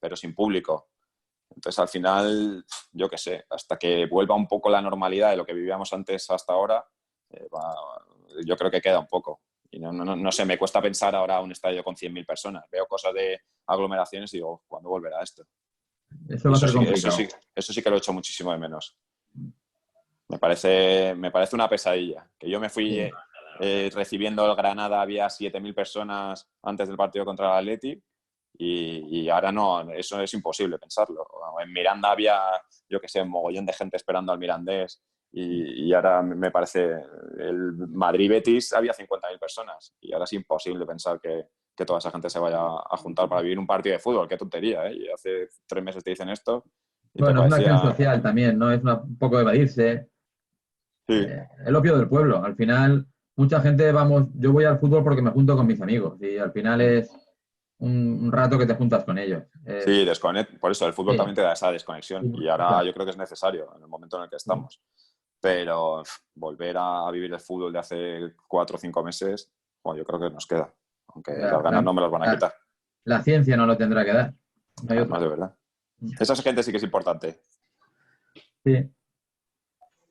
pero sin público. Entonces, al final, yo qué sé, hasta que vuelva un poco la normalidad de lo que vivíamos antes hasta ahora, yo creo que queda un poco. Y no sé, me cuesta pensar ahora un estadio con 100.000 personas. Veo cosas de aglomeraciones y digo, ¿cuándo volverá esto? Eso sí que lo echo muchísimo de menos. Me parece una pesadilla. Que yo me fui recibiendo el Granada, había 7.000 personas antes del partido contra el Atleti y ahora no, eso es imposible pensarlo. En Miranda había, yo que sé, un mogollón de gente esperando al Mirandés y ahora me parece, el Madrid-Betis había 50.000 personas y ahora es imposible pensar que toda esa gente se vaya a juntar para vivir un partido de fútbol. Qué tontería, ¿eh? Y hace 3 meses te dicen esto. Bueno, es una acción social también, ¿no? Es un poco evadirse. Sí. El opio del pueblo. Al final, mucha gente yo voy al fútbol porque me junto con mis amigos y al final es un rato que te juntas con ellos. Sí, por eso el fútbol también te da esa desconexión y ahora yo creo que es necesario en el momento en el que estamos. Pero volver a vivir el fútbol de hace 4 o 5 meses, bueno, yo creo que nos queda. Aunque las ganas no me las van a quitar. La ciencia no lo tendrá que dar. No hay más de verdad. Esa gente sí que es importante. Sí.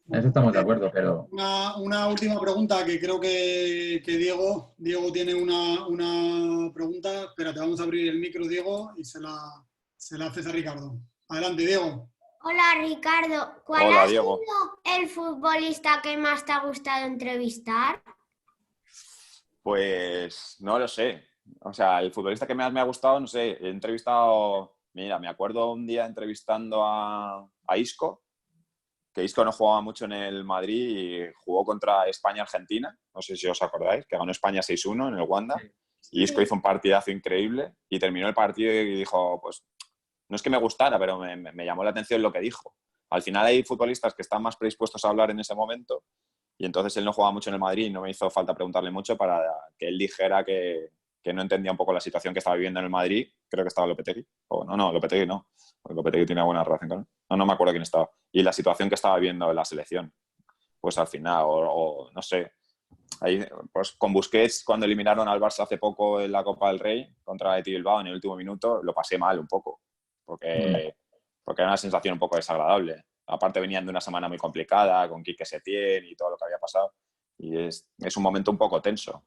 En eso estamos de acuerdo, pero... Una última pregunta que creo que Diego tiene una pregunta. Espérate, vamos a abrir el micro, Diego, y se la haces a Ricardo. Adelante, Diego. Hola, Ricardo. ¿Cuál ha sido el futbolista que más te ha gustado entrevistar? Pues no lo sé. O sea, el futbolista que más me ha gustado, no sé, he entrevistado... Mira, me acuerdo un día entrevistando a Isco, que Isco no jugaba mucho en el Madrid y jugó contra España-Argentina, no sé si os acordáis, que ganó España 6-1 en el Wanda, y Isco hizo un partidazo increíble y terminó el partido y dijo, pues, no es que me gustara, pero me llamó la atención lo que dijo. Al final hay futbolistas que están más predispuestos a hablar en ese momento Y entonces él no jugaba mucho en el Madrid y no me hizo falta preguntarle mucho para que él dijera que no entendía un poco la situación que estaba viviendo en el Madrid. Creo que estaba Lopetegui. No, Lopetegui no. Porque Lopetegui tiene buena relación con él. No me acuerdo quién estaba. Y la situación que estaba viviendo en la selección. Pues al final, o no sé. Ahí, pues con Busquets, cuando eliminaron al Barça hace poco en la Copa del Rey contra el Bilbao en el último minuto, lo pasé mal un poco. Porque era una sensación un poco desagradable. Aparte venían de una semana muy complicada con Quique Setién y todo lo que había pasado. Y es un momento un poco tenso.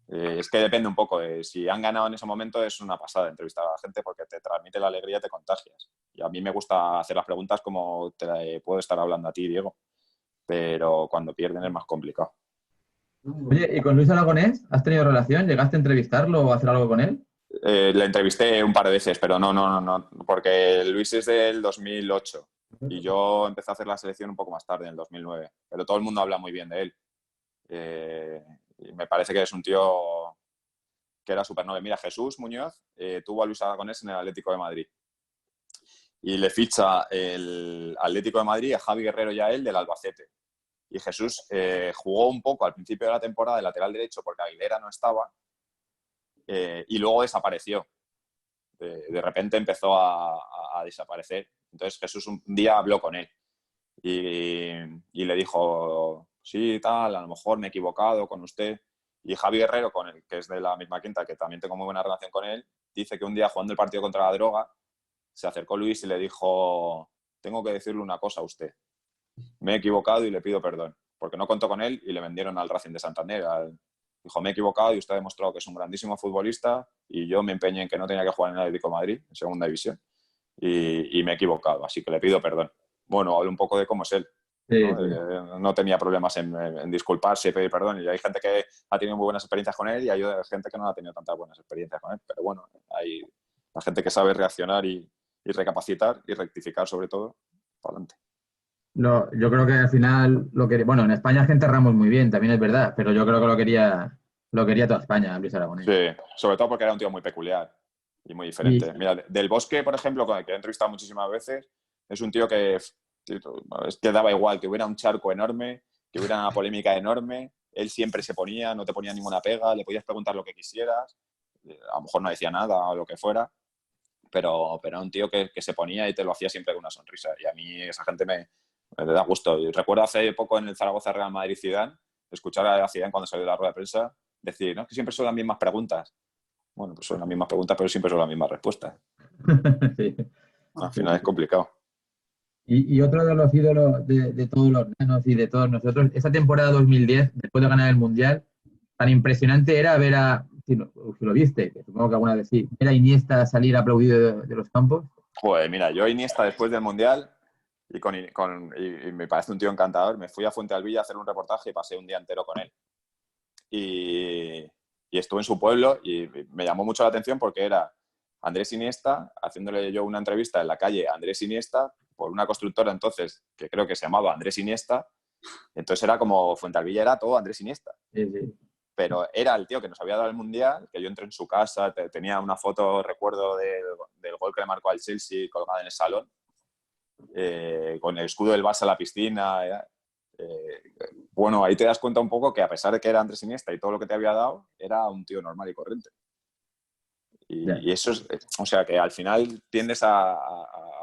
Es que depende un poco. Si han ganado en ese momento es una pasada entrevistar a la gente porque te transmite la alegría y te contagias. Y a mí me gusta hacer las preguntas como te puedo estar hablando a ti, Diego. Pero cuando pierden es más complicado. Oye, ¿y con Luis Aragonés has tenido relación? ¿Llegaste a entrevistarlo o a hacer algo con él? Le entrevisté un par de veces, pero no, porque Luis es del 2008 y yo empecé a hacer la selección un poco más tarde, en el 2009, pero todo el mundo habla muy bien de él. Y me parece que es un tío que era súper noble. Mira, Jesús Muñoz tuvo a Luis Aragonés en el Atlético de Madrid y le ficha el Atlético de Madrid a Javi Guerrero y a él del Albacete. Y Jesús jugó un poco al principio de la temporada de lateral derecho porque Aguilera no estaba. Y luego desapareció. De repente empezó a desaparecer. Entonces Jesús un día habló con él y le dijo, sí, tal, a lo mejor me he equivocado con usted. Y Javi Guerrero, con el que es de la misma quinta, que también tengo muy buena relación con él, dice que un día jugando el partido contra la droga, se acercó Luis y le dijo, tengo que decirle una cosa a usted. Me he equivocado y le pido perdón, porque no contó con él y le vendieron al Racing de Santander. Dijo, me he equivocado y usted ha demostrado que es un grandísimo futbolista y yo me empeñé en que no tenía que jugar en el Atlético de Madrid, en segunda división, y me he equivocado, así que le pido perdón. Bueno, hablo un poco de cómo es él. Sí, ¿no? sí. No tenía problemas en disculparse y pedir perdón. Y hay gente que ha tenido muy buenas experiencias con él y hay gente que no ha tenido tantas buenas experiencias con él. Pero bueno, hay la gente que sabe reaccionar y recapacitar y rectificar sobre todo, para adelante. Yo creo que al final bueno, en España gente enterramos muy bien, también es verdad, pero yo creo que lo quería toda España, Luis Aragonés. Sí, sobre todo porque era un tío muy peculiar y muy diferente. Mira, Del Bosque, por ejemplo, con el que he entrevistado muchísimas veces, es un tío que daba igual, que hubiera un charco enorme, que hubiera una polémica enorme, él siempre se ponía, no te ponía ninguna pega, le podías preguntar lo que quisieras, a lo mejor no decía nada o lo que fuera, pero era un tío que se ponía y te lo hacía siempre con una sonrisa. Y a mí esa gente me da gusto. Y recuerdo hace poco en el Zaragoza Real Madrid Zidane, escuchar a Zidane cuando salió de la rueda de prensa decir, no, que siempre son las mismas preguntas. Bueno, pues son las mismas preguntas, pero siempre son las mismas respuestas. Sí. Al final es complicado. Y otro de los ídolos de todos los nanos y de todos nosotros, esa temporada 2010, después de ganar el Mundial, tan impresionante era ver si lo viste, que supongo que alguna vez sí, ver a Iniesta salir aplaudido de los campos. Joder, mira, yo Iniesta después del Mundial y me parece un tío encantador, me fui a Fuentealbilla a hacer un reportaje y pasé un día entero con él. Y estuve en su pueblo y me llamó mucho la atención porque era Andrés Iniesta, haciéndole yo una entrevista en la calle a Andrés Iniesta por una constructora entonces que creo que se llamaba Andrés Iniesta. Entonces era como Fuentealbilla era todo Andrés Iniesta. Sí, sí. Pero era el tío que nos había dado el Mundial, que yo entré en su casa, tenía una foto, recuerdo, del gol que le marcó al Chelsea colgada en el salón, con el escudo del Barça a la piscina. Bueno, ahí te das cuenta un poco que a pesar de que era Andrés Iniesta y todo lo que te había dado, era un tío normal y corriente. Y eso es, o sea, que al final tiendes a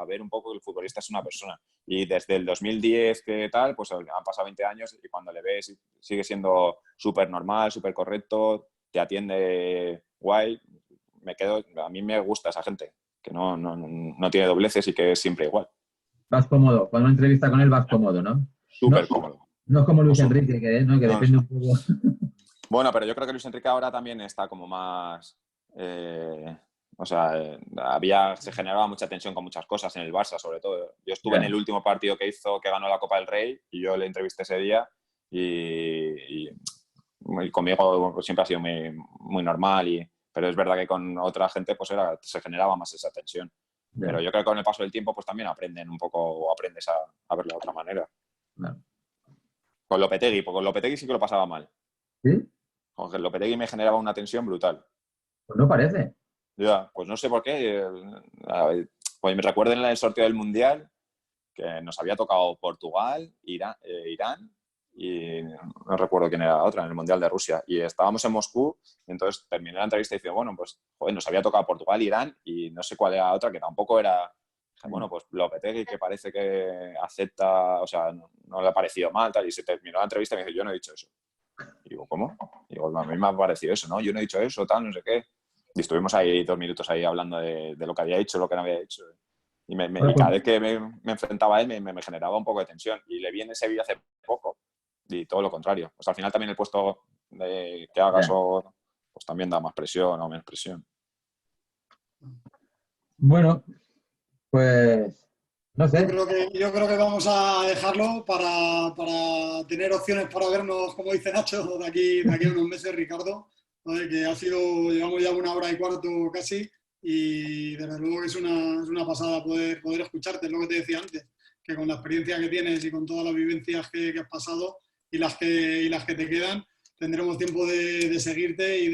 ver un poco que el futbolista es una persona. Y desde el 2010 que tal, pues han pasado 20 años y cuando le ves sigue siendo súper normal, súper correcto, te atiende guay. A mí me gusta esa gente, que no tiene dobleces y que es siempre igual. Vas cómodo, cuando una entrevista con él vas cómodo, ¿no? Súper cómodo. No es como Luis Enrique, que depende un poco. Bueno, pero yo creo que Luis Enrique ahora también está como más... o sea, se generaba mucha tensión con muchas cosas en el Barça, sobre todo. Yo estuve en el último partido que ganó la Copa del Rey y yo le entrevisté ese día y conmigo siempre ha sido muy, muy normal, pero es verdad que con otra gente pues se generaba más esa tensión. Pero yo creo que con el paso del tiempo pues también aprenden un poco o aprendes a verlo de otra manera. Con Lopetegui sí que lo pasaba mal. ¿Sí? Con Lopetegui me generaba una tensión brutal. Pues no parece. Ya, pues no sé por qué. Pues me recuerdo en el sorteo del Mundial que nos había tocado Portugal, Irán y no recuerdo quién era la otra, en el Mundial de Rusia. Y estábamos en Moscú y entonces terminé la entrevista y dije, bueno, pues joder, nos había tocado Portugal, Irán y no sé cuál era la otra, que tampoco era... Bueno, pues Lopetegui, que parece que acepta, o sea, no le ha parecido mal, tal, y se terminó la entrevista y me dice, yo no he dicho eso. Y digo, ¿cómo? Y digo, a mí me ha parecido eso, ¿no? Yo no he dicho eso, tal, no sé qué. Y estuvimos ahí 2 minutos ahí hablando de lo que había dicho, lo que no había dicho. Y cada vez que me enfrentaba a él me generaba un poco de tensión. Y le vi en Sevilla hace poco y todo lo contrario. Pues al final también el puesto de que hagas pues también da más presión o menos presión. Bueno, pues no sé. Yo creo que vamos a dejarlo para tener opciones para vernos, como dice Nacho, de aquí a unos meses, Ricardo. ¿Vale? Que llevamos ya 1 hora y cuarto casi, y desde luego que es una pasada poder escucharte, es lo que te decía antes, que con la experiencia que tienes y con todas las vivencias que has pasado y las que te quedan, tendremos tiempo de seguirte y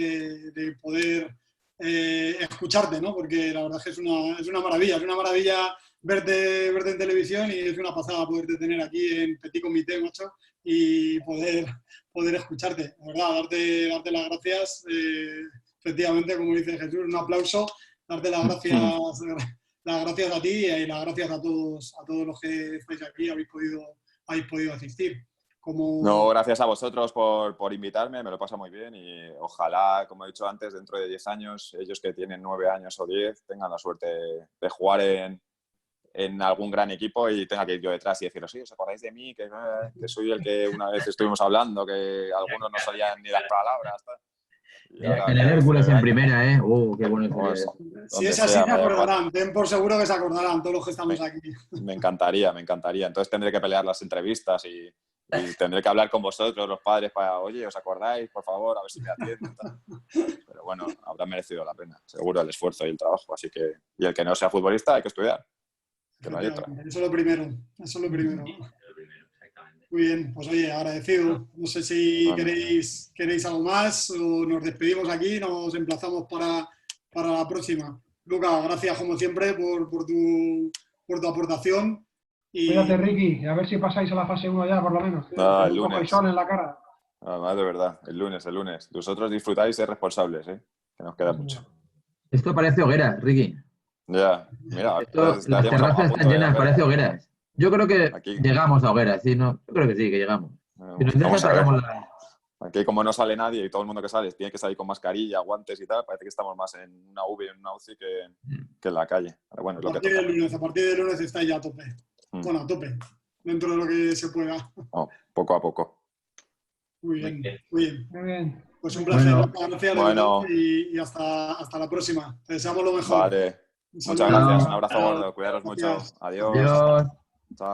de poder escucharte, ¿no? Porque la verdad es que es una maravilla verte en televisión, y es una pasada poderte tener aquí en Petit Comité, macho, y poder escucharte. De verdad, darte las gracias, efectivamente, como dice Jesús, un aplauso, darte las gracias a ti y las gracias a todos los que estáis aquí, habéis podido asistir. No, gracias a vosotros por invitarme, me lo paso muy bien y ojalá, como he dicho antes, dentro de 10 años, ellos que tienen 9 años o 10 tengan la suerte de jugar en algún gran equipo y tenga que ir yo detrás y deciros, sí, ¿os acordáis de mí? Que soy el que una vez estuvimos hablando, que algunos no sabían ni las palabras. En el Hércules en primera, ¿eh? Qué bueno pues, si es así, se acordarán. Ten por seguro que se acordarán todos los que estamos aquí. Me encantaría. Entonces tendré que pelear las entrevistas y tendré que hablar con vosotros, los padres, para, oye, ¿os acordáis? Por favor, a ver si me atienden. Pero bueno, habrá merecido la pena, seguro, el esfuerzo y el trabajo. Así que, y el que no sea futbolista hay que estudiar. Que no hay otra. Eso es lo primero. Muy bien, pues oye, agradecido. No sé si queréis algo más o nos despedimos aquí, nos emplazamos para la próxima. Luca, gracias como siempre por tu aportación. Y... Cuídate, Ricky, a ver si pasáis a la fase 1 ya, por lo menos. El lunes. Un sol en la cara. De verdad, el lunes. Vosotros disfrutáis de responsables, que nos queda mucho. Esto parece hogueras, Ricky. Ya, mira. Las terrazas están llenas, parece hogueras. Yo creo que llegamos a hogueras, ¿sí? No, yo creo que sí, que llegamos. Si nos dejas, sacamos Aquí, como no sale nadie y todo el mundo que sale tiene que salir con mascarilla, guantes y tal, parece que estamos más en una UV, en una UCI que en la calle. Pero bueno, es lo que toca. A partir del lunes estáis ya a tope. Bueno, a tope, dentro de lo que se pueda. Poco a poco. Muy bien. Pues un placer. Gracias y hasta la próxima. Te deseamos lo mejor. Vale. Muchas gracias. Un abrazo gordo. Cuidaros mucho. Adiós. Adiós. Chao.